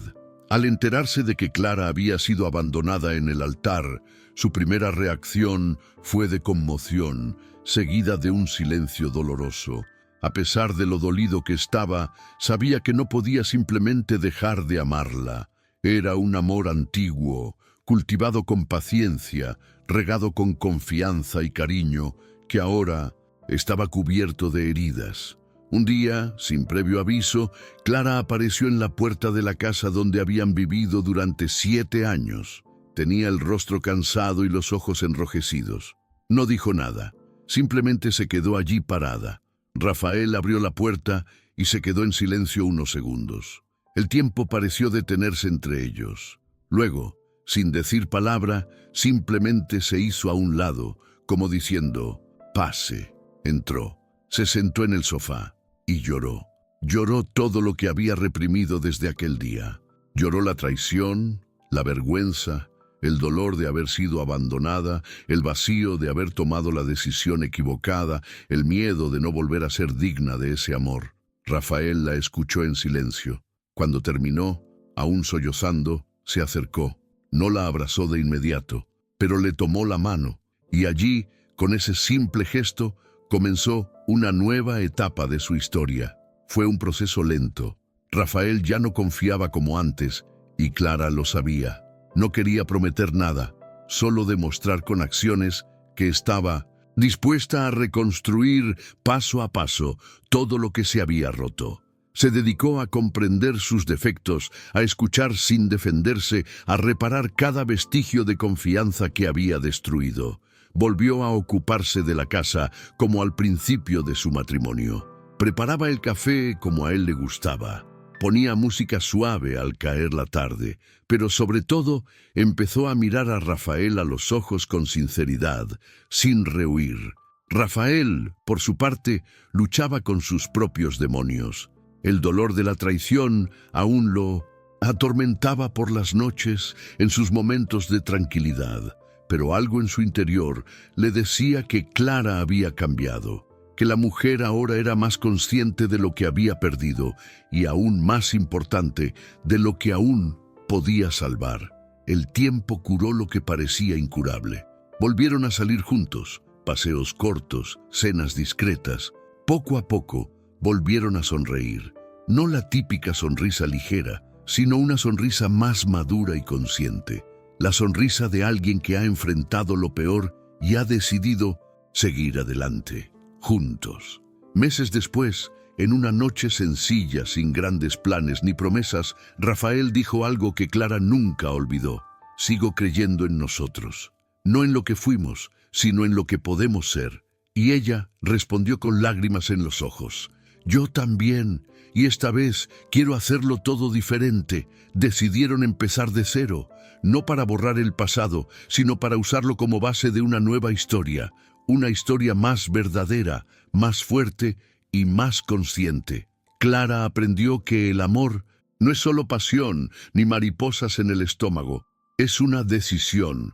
Al enterarse de que Clara había sido abandonada en el altar, su primera reacción fue de conmoción, seguida de un silencio doloroso. A pesar de lo dolido que estaba, sabía que no podía simplemente dejar de amarla. Era un amor antiguo, cultivado con paciencia, regado con confianza y cariño, que ahora estaba cubierto de heridas. Un día, sin previo aviso, Clara apareció en la puerta de la casa donde habían vivido durante 7 años. Tenía el rostro cansado y los ojos enrojecidos. No dijo nada, simplemente se quedó allí parada. Rafael abrió la puerta y se quedó en silencio unos segundos. El tiempo pareció detenerse entre ellos. Luego, sin decir palabra, simplemente se hizo a un lado, como diciendo: «Pase». Entró, se sentó en el sofá y lloró. Lloró todo lo que había reprimido desde aquel día. Lloró la traición, la vergüenza, el dolor de haber sido abandonada, el vacío de haber tomado la decisión equivocada, el miedo de no volver a ser digna de ese amor. Rafael la escuchó en silencio. Cuando terminó, aún sollozando, se acercó. No la abrazó de inmediato, pero le tomó la mano, y allí, con ese simple gesto, comenzó una nueva etapa de su historia. Fue un proceso lento. Rafael ya no confiaba como antes, y Clara lo sabía. No quería prometer nada, solo demostrar con acciones que estaba dispuesta a reconstruir paso a paso todo lo que se había roto. Se dedicó a comprender sus defectos, a escuchar sin defenderse, a reparar cada vestigio de confianza que había destruido. Volvió a ocuparse de la casa como al principio de su matrimonio. Preparaba el café como a él le gustaba. Ponía música suave al caer la tarde, pero sobre todo empezó a mirar a Rafael a los ojos con sinceridad, sin rehuir. Rafael, por su parte, luchaba con sus propios demonios. El dolor de la traición aún lo atormentaba por las noches, en sus momentos de tranquilidad. Pero algo en su interior le decía que Clara había cambiado, que la mujer ahora era más consciente de lo que había perdido y aún más importante, de lo que aún podía salvar. El tiempo curó lo que parecía incurable. Volvieron a salir juntos, paseos cortos, cenas discretas. Poco a poco volvieron a sonreír. No la típica sonrisa ligera, sino una sonrisa más madura y consciente. La sonrisa de alguien que ha enfrentado lo peor y ha decidido seguir adelante, juntos. Meses después, en una noche sencilla, sin grandes planes ni promesas, Rafael dijo algo que Clara nunca olvidó: «Sigo creyendo en nosotros, no en lo que fuimos, sino en lo que podemos ser». Y ella respondió con lágrimas en los ojos: «Yo también, y esta vez quiero hacerlo todo diferente». Decidieron empezar de cero, no para borrar el pasado, sino para usarlo como base de una nueva historia, una historia más verdadera, más fuerte y más consciente. Clara aprendió que el amor no es solo pasión ni mariposas en el estómago, es una decisión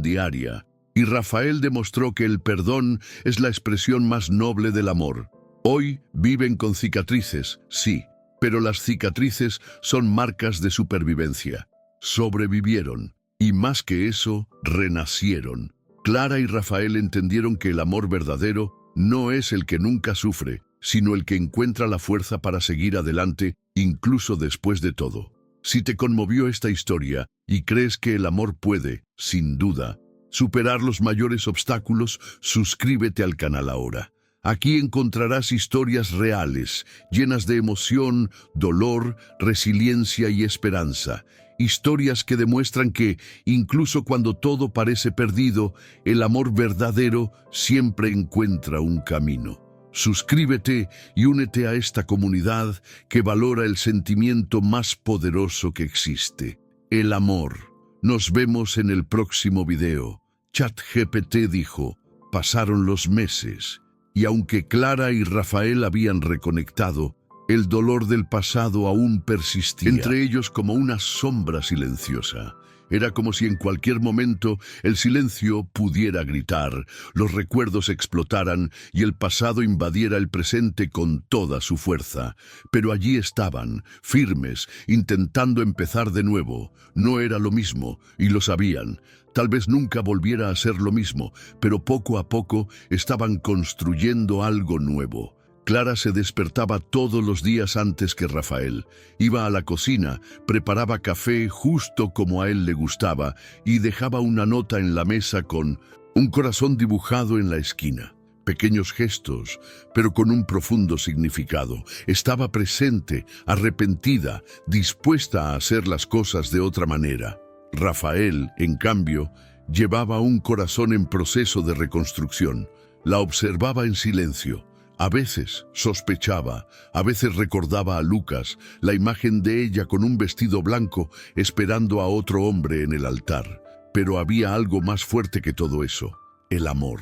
diaria. Y Rafael demostró que el perdón es la expresión más noble del amor. Hoy viven con cicatrices, sí, pero las cicatrices son marcas de supervivencia. Sobrevivieron, y más que eso, renacieron. Clara y Rafael entendieron que el amor verdadero no es el que nunca sufre, sino el que encuentra la fuerza para seguir adelante, incluso después de todo. Si te conmovió esta historia y crees que el amor puede, sin duda, superar los mayores obstáculos, suscríbete al canal ahora. Aquí encontrarás historias reales, llenas de emoción, dolor, resiliencia y esperanza. Historias que demuestran que, incluso cuando todo parece perdido, el amor verdadero siempre encuentra un camino. Suscríbete y únete a esta comunidad que valora el sentimiento más poderoso que existe, el amor. Nos vemos en el próximo video. ChatGPT dijo, pasaron los meses, y aunque Clara y Rafael habían reconectado, el dolor del pasado aún persistía, entre ellos como una sombra silenciosa. Era como si en cualquier momento el silencio pudiera gritar, los recuerdos explotaran y el pasado invadiera el presente con toda su fuerza. Pero allí estaban, firmes, intentando empezar de nuevo. No era lo mismo, y lo sabían. Tal vez nunca volviera a ser lo mismo, pero poco a poco estaban construyendo algo nuevo. Clara se despertaba todos los días antes que Rafael. Iba a la cocina, preparaba café justo como a él le gustaba y dejaba una nota en la mesa con un corazón dibujado en la esquina. Pequeños gestos, pero con un profundo significado. Estaba presente, arrepentida, dispuesta a hacer las cosas de otra manera. Rafael, en cambio, llevaba un corazón en proceso de reconstrucción. La observaba en silencio. A veces sospechaba, a veces recordaba a Lucas, la imagen de ella con un vestido blanco esperando a otro hombre en el altar. Pero había algo más fuerte que todo eso, el amor.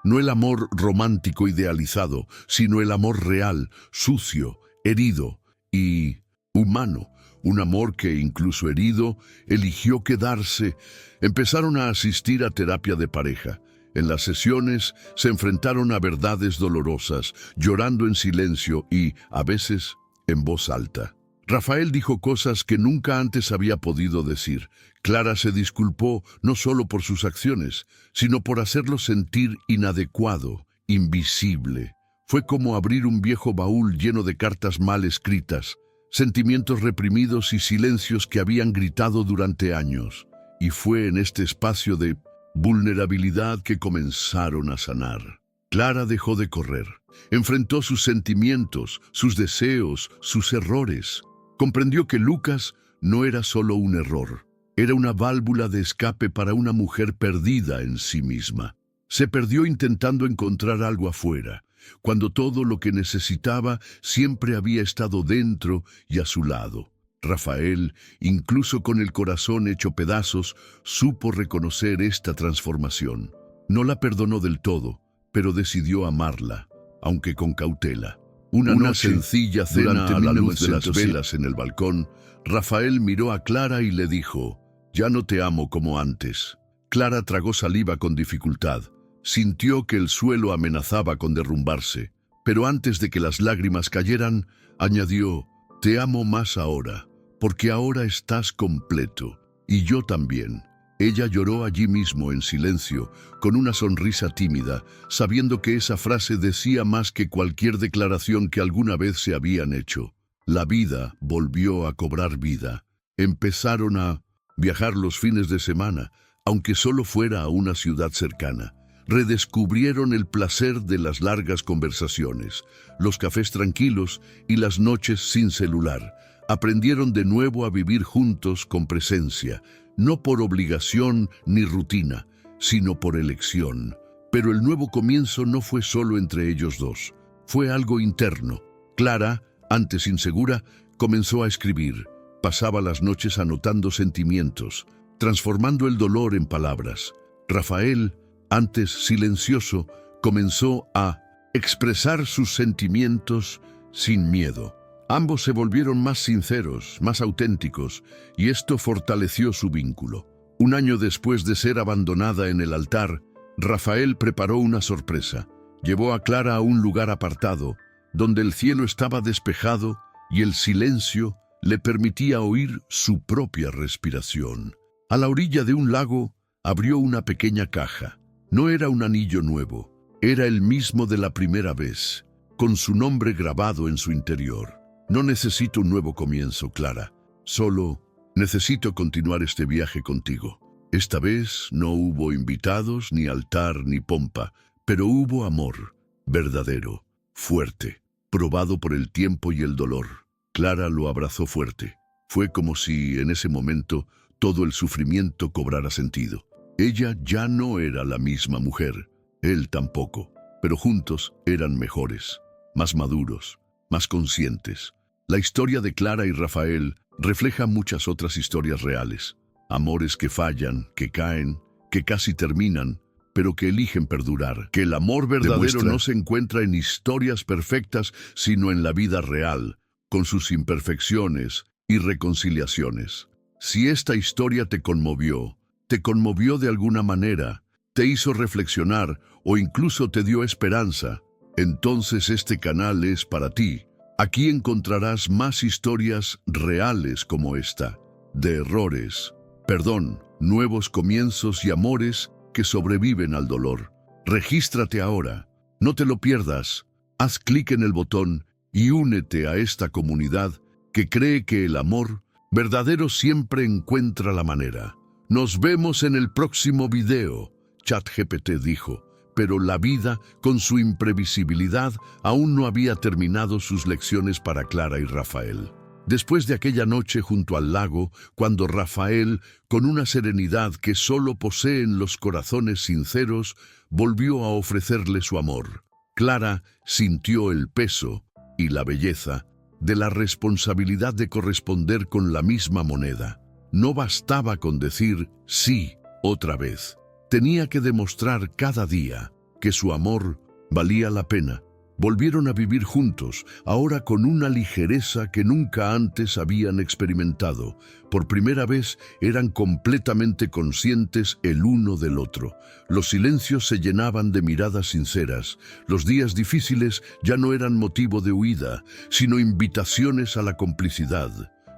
No el amor romántico idealizado, sino el amor real, sucio, herido y humano. Un amor que, incluso herido, eligió quedarse. Empezaron a asistir a terapia de pareja. En las sesiones se enfrentaron a verdades dolorosas, llorando en silencio y, a veces, en voz alta. Rafael dijo cosas que nunca antes había podido decir. Clara se disculpó no solo por sus acciones, sino por hacerlo sentir inadecuado, invisible. Fue como abrir un viejo baúl lleno de cartas mal escritas, sentimientos reprimidos y silencios que habían gritado durante años. Y fue en este espacio de vulnerabilidad que comenzaron a sanar. Clara dejó de correr. Enfrentó sus sentimientos, sus deseos, sus errores. Comprendió que Lucas no era solo un error. Era una válvula de escape para una mujer perdida en sí misma. Se perdió intentando encontrar algo afuera, cuando todo lo que necesitaba siempre había estado dentro y a su lado. Rafael, incluso con el corazón hecho pedazos, supo reconocer esta transformación. No la perdonó del todo, pero decidió amarla, aunque con cautela. Una noche sencilla cena a la luz de las velas en el balcón, Rafael miró a Clara y le dijo, «Ya no te amo como antes». Clara tragó saliva con dificultad. Sintió que el suelo amenazaba con derrumbarse, pero antes de que las lágrimas cayeran, añadió, «Te amo más ahora, porque ahora estás completo, y yo también». Ella lloró allí mismo en silencio, con una sonrisa tímida, sabiendo que esa frase decía más que cualquier declaración que alguna vez se habían hecho. La vida volvió a cobrar vida. Empezaron a viajar los fines de semana, aunque solo fuera a una ciudad cercana. Redescubrieron el placer de las largas conversaciones, los cafés tranquilos y las noches sin celular. Aprendieron de nuevo a vivir juntos con presencia, no por obligación ni rutina, sino por elección. Pero el nuevo comienzo no fue solo entre ellos dos, fue algo interno. Clara, antes insegura, comenzó a escribir. Pasaba las noches anotando sentimientos, transformando el dolor en palabras. Rafael, antes silencioso, comenzó a expresar sus sentimientos sin miedo. Ambos se volvieron más sinceros, más auténticos, y esto fortaleció su vínculo. Un año después de ser abandonada en el altar, Rafael preparó una sorpresa. Llevó a Clara a un lugar apartado, donde el cielo estaba despejado y el silencio le permitía oír su propia respiración. A la orilla de un lago, abrió una pequeña caja. No era un anillo nuevo, era el mismo de la primera vez, con su nombre grabado en su interior. No necesito un nuevo comienzo, Clara. Solo necesito continuar este viaje contigo. Esta vez no hubo invitados, ni altar, ni pompa, pero hubo amor, verdadero, fuerte, probado por el tiempo y el dolor. Clara lo abrazó fuerte. Fue como si, en ese momento, todo el sufrimiento cobrara sentido. Ella ya no era la misma mujer, él tampoco, pero juntos eran mejores, más maduros, más conscientes. La historia de Clara y Rafael refleja muchas otras historias reales. Amores que fallan, que caen, que casi terminan, pero que eligen perdurar. Que el amor verdadero no se encuentra en historias perfectas, sino en la vida real, con sus imperfecciones y reconciliaciones. Si esta historia te conmovió de alguna manera, te hizo reflexionar o incluso te dio esperanza, entonces este canal es para ti. Aquí encontrarás más historias reales como esta, de errores, perdón, nuevos comienzos y amores que sobreviven al dolor. Regístrate ahora, no te lo pierdas, haz clic en el botón y únete a esta comunidad que cree que el amor verdadero siempre encuentra la manera. Nos vemos en el próximo video, ChatGPT dijo, pero la vida, con su imprevisibilidad, aún no había terminado sus lecciones para Clara y Rafael. Después de aquella noche junto al lago, cuando Rafael, con una serenidad que solo poseen los corazones sinceros, volvió a ofrecerle su amor, Clara sintió el peso y la belleza de la responsabilidad de corresponder con la misma moneda. No bastaba con decir sí otra vez. Tenía que demostrar cada día que su amor valía la pena. Volvieron a vivir juntos, ahora con una ligereza que nunca antes habían experimentado. Por primera vez eran completamente conscientes el uno del otro. Los silencios se llenaban de miradas sinceras. Los días difíciles ya no eran motivo de huida, sino invitaciones a la complicidad.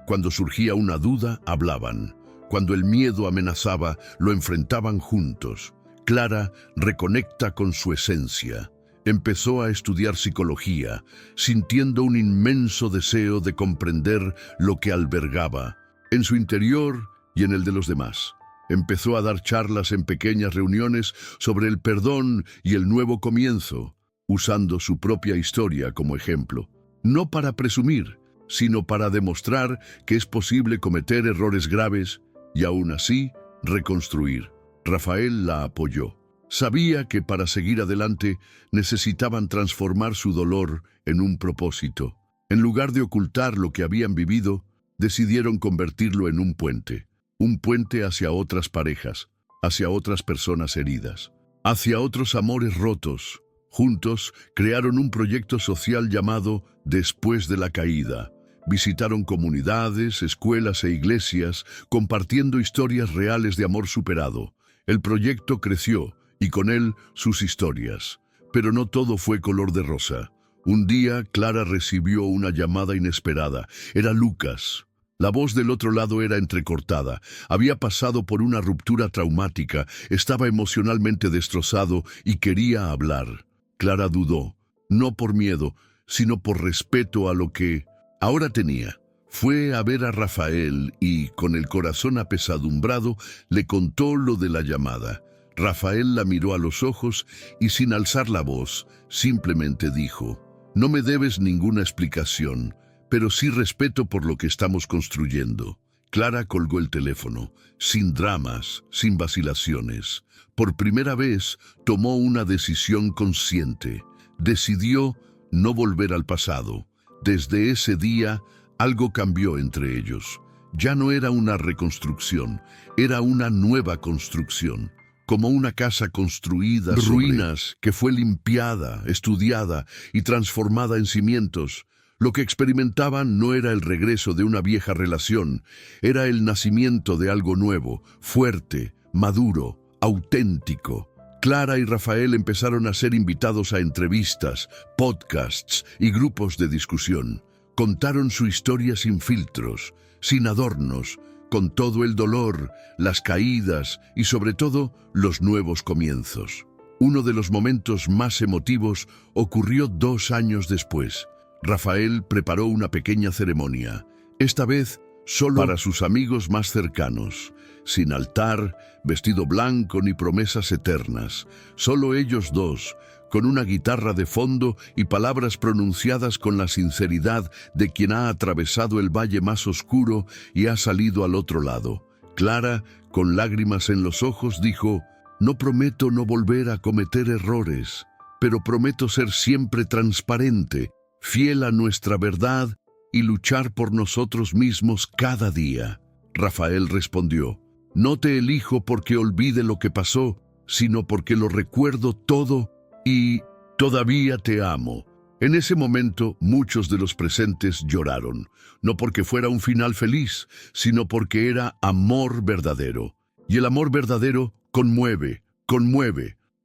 Cuando surgía una duda, hablaban. Cuando el miedo amenazaba, lo enfrentaban juntos. Clara reconecta con su esencia. Empezó a estudiar psicología, sintiendo un inmenso deseo de comprender lo que albergaba, en su interior y en el de los demás. Empezó a dar charlas en pequeñas reuniones sobre el perdón y el nuevo comienzo, usando su propia historia como ejemplo. No para presumir, sino para demostrar que es posible cometer errores graves y aún así reconstruir. Rafael la apoyó. Sabía que para seguir adelante necesitaban transformar su dolor en un propósito. En lugar de ocultar lo que habían vivido, decidieron convertirlo en un puente hacia otras parejas, hacia otras personas heridas, hacia otros amores rotos. Juntos crearon un proyecto social llamado Después de la Caída. Visitaron comunidades, escuelas e iglesias, compartiendo historias reales de amor superado. El proyecto creció, y con él sus historias. Pero no todo fue color de rosa. Un día, Clara recibió una llamada inesperada. Era Lucas. La voz del otro lado era entrecortada. Había pasado por una ruptura traumática, estaba emocionalmente destrozado y quería hablar. Clara dudó, no por miedo, sino por respeto a lo que ahora tenía. Fue a ver a Rafael y, con el corazón apesadumbrado, le contó lo de la llamada. Rafael la miró a los ojos y, sin alzar la voz, simplemente dijo: «No me debes ninguna explicación, pero sí respeto por lo que estamos construyendo». Clara colgó el teléfono, sin dramas, sin vacilaciones. Por primera vez tomó una decisión consciente. Decidió no volver al pasado. Desde ese día, algo cambió entre ellos. Ya no era una reconstrucción, era una nueva construcción. como una casa construida sobre ruinas que fue limpiada, estudiada y transformada en cimientos. Lo que experimentaban no era el regreso de una vieja relación, era el nacimiento de algo nuevo, fuerte, maduro, auténtico. Clara y Rafael empezaron a ser invitados a entrevistas, podcasts y grupos de discusión. Contaron su historia sin filtros, sin adornos, con todo el dolor, las caídas y sobre todo los nuevos comienzos. Uno de los momentos más emotivos ocurrió 2 años después. Rafael preparó una pequeña ceremonia, esta vez solo para sus amigos más cercanos, sin altar, vestido blanco ni promesas eternas, solo ellos dos, con una guitarra de fondo y palabras pronunciadas con la sinceridad de quien ha atravesado el valle más oscuro y ha salido al otro lado. Clara, con lágrimas en los ojos, dijo: «No prometo no volver a cometer errores, pero prometo ser siempre transparente, fiel a nuestra verdad y luchar por nosotros mismos cada día». Rafael respondió: «No te elijo porque olvide lo que pasó, sino porque lo recuerdo todo y todavía te amo». En ese momento, muchos de los presentes lloraron, no porque fuera un final feliz, sino porque era amor verdadero. Y el amor verdadero conmueve,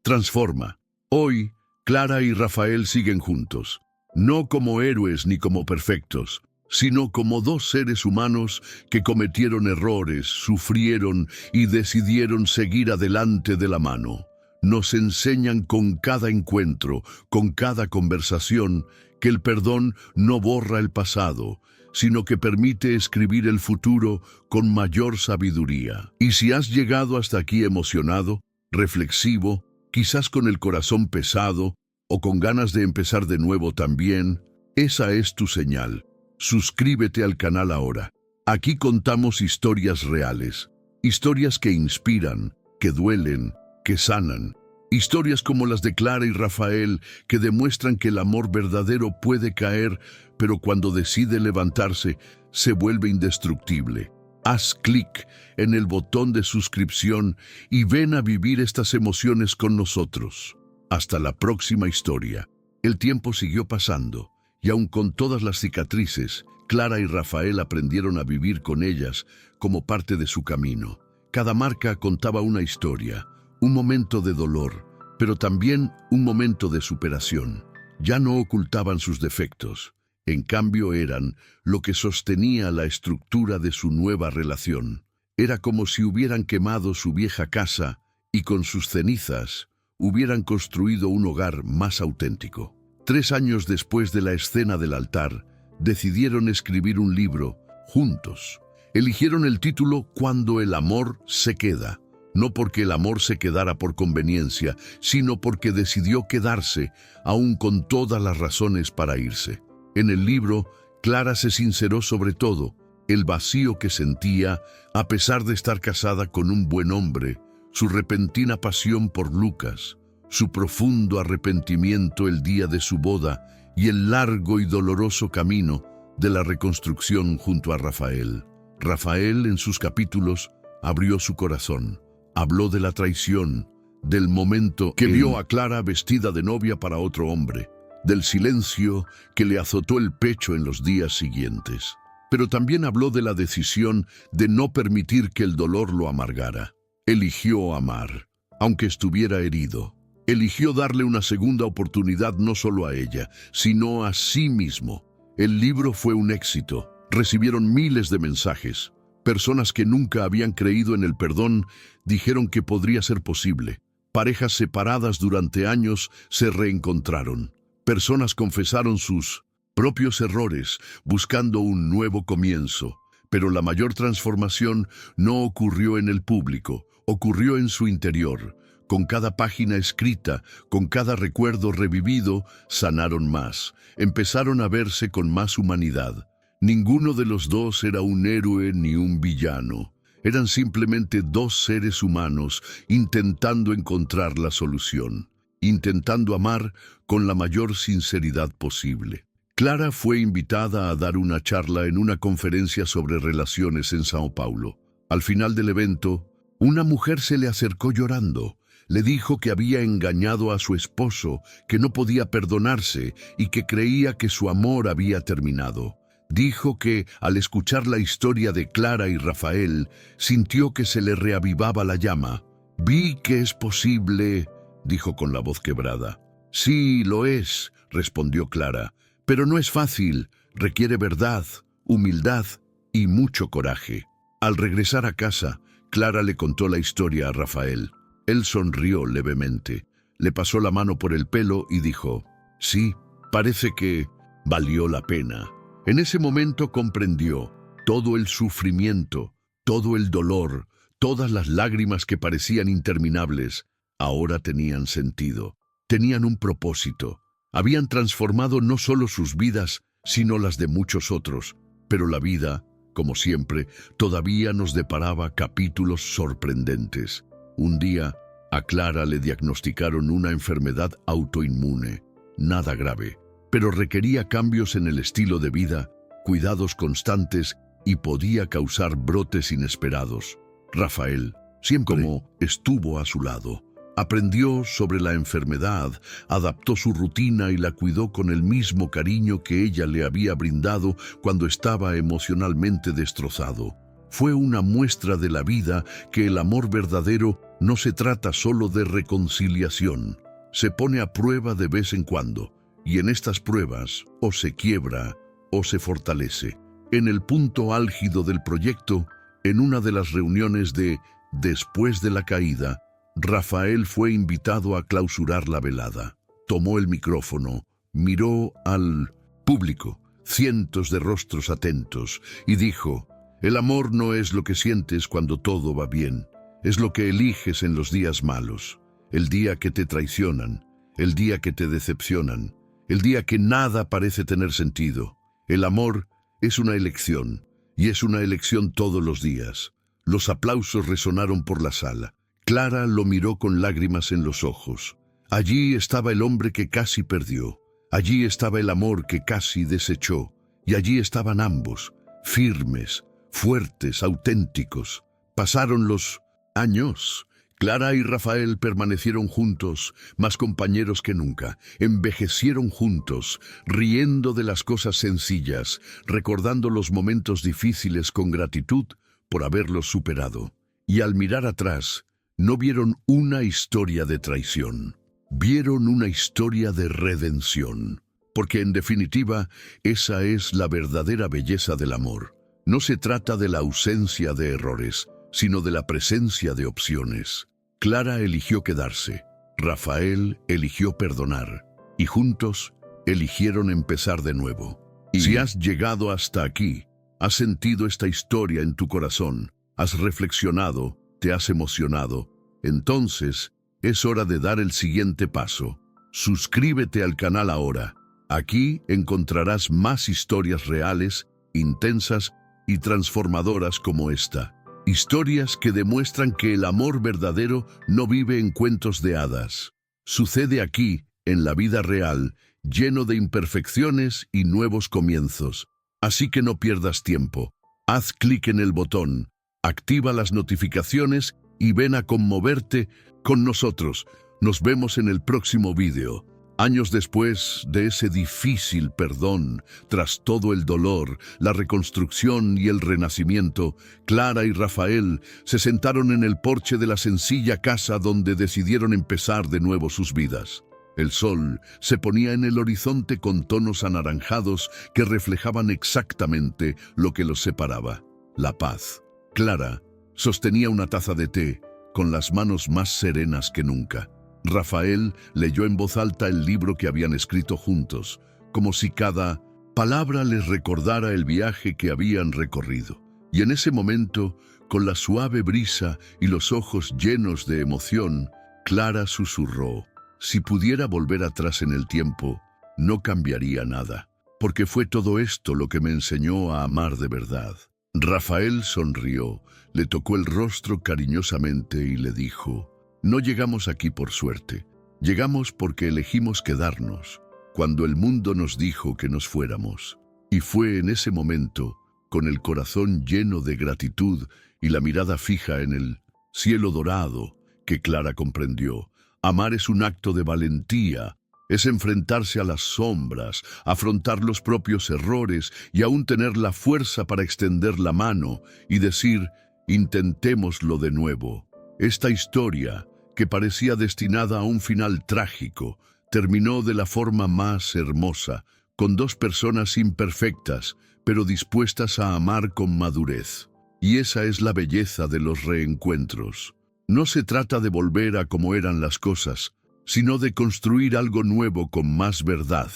transforma. Hoy, Clara y Rafael siguen juntos, no como héroes ni como perfectos, sino como 2 seres humanos que cometieron errores, sufrieron y decidieron seguir adelante de la mano. Nos enseñan con cada encuentro, con cada conversación, que el perdón no borra el pasado, sino que permite escribir el futuro con mayor sabiduría. Y si has llegado hasta aquí emocionado, reflexivo, quizás con el corazón pesado o con ganas de empezar de nuevo también, esa es tu señal. Suscríbete al canal ahora. Aquí contamos historias reales, historias que inspiran, que duelen, que sanan. Historias como las de Clara y Rafael que demuestran que el amor verdadero puede caer, pero cuando decide levantarse, se vuelve indestructible. Haz clic en el botón de suscripción y ven a vivir estas emociones con nosotros. Hasta la próxima historia. El tiempo siguió pasando, y aun con todas las cicatrices, Clara y Rafael aprendieron a vivir con ellas como parte de su camino. Cada marca contaba una historia, un momento de dolor, pero también un momento de superación. Ya no ocultaban sus defectos, en cambio eran lo que sostenía la estructura de su nueva relación. Era como si hubieran quemado su vieja casa y con sus cenizas hubieran construido un hogar más auténtico. 3 años después de la escena del altar, decidieron escribir un libro, juntos. Eligieron el título Cuando el amor se queda. No porque el amor se quedara por conveniencia, sino porque decidió quedarse, aun con todas las razones para irse. En el libro, Clara se sinceró sobre todo, el vacío que sentía a pesar de estar casada con un buen hombre, su repentina pasión por Lucas, su profundo arrepentimiento el día de su boda y el largo y doloroso camino de la reconstrucción junto a Rafael. Rafael, en sus capítulos, abrió su corazón. Habló de la traición, del momento que vio a Clara vestida de novia para otro hombre, del silencio que le azotó el pecho en los días siguientes. Pero también habló de la decisión de no permitir que el dolor lo amargara. Eligió amar, aunque estuviera herido. Eligió darle una segunda oportunidad no solo a ella, sino a sí mismo. El libro fue un éxito. Recibieron miles de mensajes. Personas que nunca habían creído en el perdón dijeron que podría ser posible. Parejas separadas durante años se reencontraron. Personas confesaron sus propios errores, buscando un nuevo comienzo. Pero la mayor transformación no ocurrió en el público, ocurrió en su interior. Con cada página escrita, con cada recuerdo revivido, sanaron más. Empezaron a verse con más humanidad. Ninguno de los dos era un héroe ni un villano. Eran simplemente 2 seres humanos intentando encontrar la solución, intentando amar con la mayor sinceridad posible. Clara fue invitada a dar una charla en una conferencia sobre relaciones en Sao Paulo. Al final del evento, Una mujer se le acercó llorando. Le dijo que había engañado a su esposo, que no podía perdonarse y que creía que su amor había terminado. Dijo que, al escuchar la historia de Clara y Rafael, sintió que se le reavivaba la llama. «Vi que es posible», dijo con la voz quebrada. «Sí, lo es», respondió Clara, «pero no es fácil, requiere verdad, humildad y mucho coraje». Al regresar a casa, Clara le contó la historia a Rafael. Él sonrió levemente, le pasó la mano por el pelo y dijo, «Sí, parece que valió la pena». En ese momento comprendió todo el sufrimiento, todo el dolor, todas las lágrimas que parecían interminables, ahora tenían sentido, tenían un propósito. Habían transformado no solo sus vidas, sino las de muchos otros, pero la vida, como siempre, todavía nos deparaba capítulos sorprendentes. Un día, a Clara le diagnosticaron una enfermedad autoinmune, nada grave, pero requería cambios en el estilo de vida, cuidados constantes y podía causar brotes inesperados. Rafael, siempre como estuvo a su lado, aprendió sobre la enfermedad, adaptó su rutina y la cuidó con el mismo cariño que ella le había brindado cuando estaba emocionalmente destrozado. Fue una muestra de la vida que el amor verdadero no se trata solo de reconciliación. Se pone a prueba de vez en cuando, y en estas pruebas o se quiebra o se fortalece. En el punto álgido del proyecto, en una de las reuniones de Después de la Caída, Rafael fue invitado a clausurar la velada. Tomó el micrófono, miró al público, cientos de rostros atentos, y dijo, «El amor no es lo que sientes cuando todo va bien, es lo que eliges en los días malos, el día que te traicionan, el día que te decepcionan, el día que nada parece tener sentido. El amor es una elección, y es una elección todos los días». Los aplausos resonaron por la sala. Clara lo miró con lágrimas en los ojos. Allí estaba el hombre que casi perdió. Allí estaba el amor que casi desechó. Y allí estaban ambos, firmes, fuertes, auténticos. Pasaron los años. Clara y Rafael permanecieron juntos, más compañeros que nunca. Envejecieron juntos, riendo de las cosas sencillas, recordando los momentos difíciles con gratitud por haberlos superado. Y al mirar atrás, no vieron una historia de traición, vieron una historia de redención. Porque en definitiva, esa es la verdadera belleza del amor. No se trata de la ausencia de errores, sino de la presencia de opciones. Clara eligió quedarse, Rafael eligió perdonar, y juntos eligieron empezar de nuevo. Y si has llegado hasta aquí, has sentido esta historia en tu corazón, has reflexionado, te has emocionado, entonces es hora de dar el siguiente paso. Suscríbete al canal ahora. Aquí encontrarás más historias reales, intensas y transformadoras como esta. Historias que demuestran que el amor verdadero no vive en cuentos de hadas. Sucede aquí, en la vida real, lleno de imperfecciones y nuevos comienzos. Así que no pierdas tiempo. Haz clic en el botón, activa las notificaciones y ven a conmoverte con nosotros. Nos vemos en el próximo vídeo. Años después de ese difícil perdón, tras todo el dolor, la reconstrucción y el renacimiento, Clara y Rafael se sentaron en el porche de la sencilla casa donde decidieron empezar de nuevo sus vidas. El sol se ponía en el horizonte con tonos anaranjados que reflejaban exactamente lo que los separaba: la paz. Clara sostenía una taza de té, con las manos más serenas que nunca. Rafael leyó en voz alta el libro que habían escrito juntos, como si cada palabra les recordara el viaje que habían recorrido. Y en ese momento, con la suave brisa y los ojos llenos de emoción, Clara susurró: «Si pudiera volver atrás en el tiempo, no cambiaría nada, porque fue todo esto lo que me enseñó a amar de verdad». Rafael sonrió, le tocó el rostro cariñosamente y le dijo: «No llegamos aquí por suerte, llegamos porque elegimos quedarnos, cuando el mundo nos dijo que nos fuéramos». Y fue en ese momento, con el corazón lleno de gratitud y la mirada fija en el cielo dorado, que Clara comprendió. Amar es un acto de valentía, es enfrentarse a las sombras, afrontar los propios errores y aún tener la fuerza para extender la mano y decir, intentémoslo de nuevo. Esta historia, que parecía destinada a un final trágico, terminó de la forma más hermosa, con dos personas imperfectas, pero dispuestas a amar con madurez. Y esa es la belleza de los reencuentros. No se trata de volver a como eran las cosas, sino de construir algo nuevo con más verdad,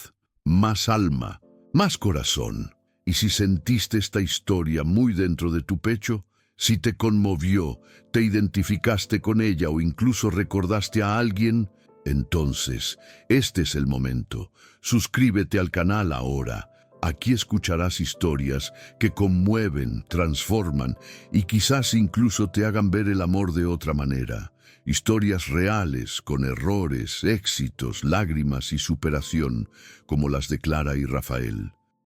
más alma, más corazón. Y si sentiste esta historia muy dentro de tu pecho, si te conmovió, te identificaste con ella o incluso recordaste a alguien, entonces, este es el momento. Suscríbete al canal ahora. Aquí escucharás historias que conmueven, transforman y quizás incluso te hagan ver el amor de otra manera. Historias reales, con errores, éxitos, lágrimas y superación, como las de Clara y Rafael.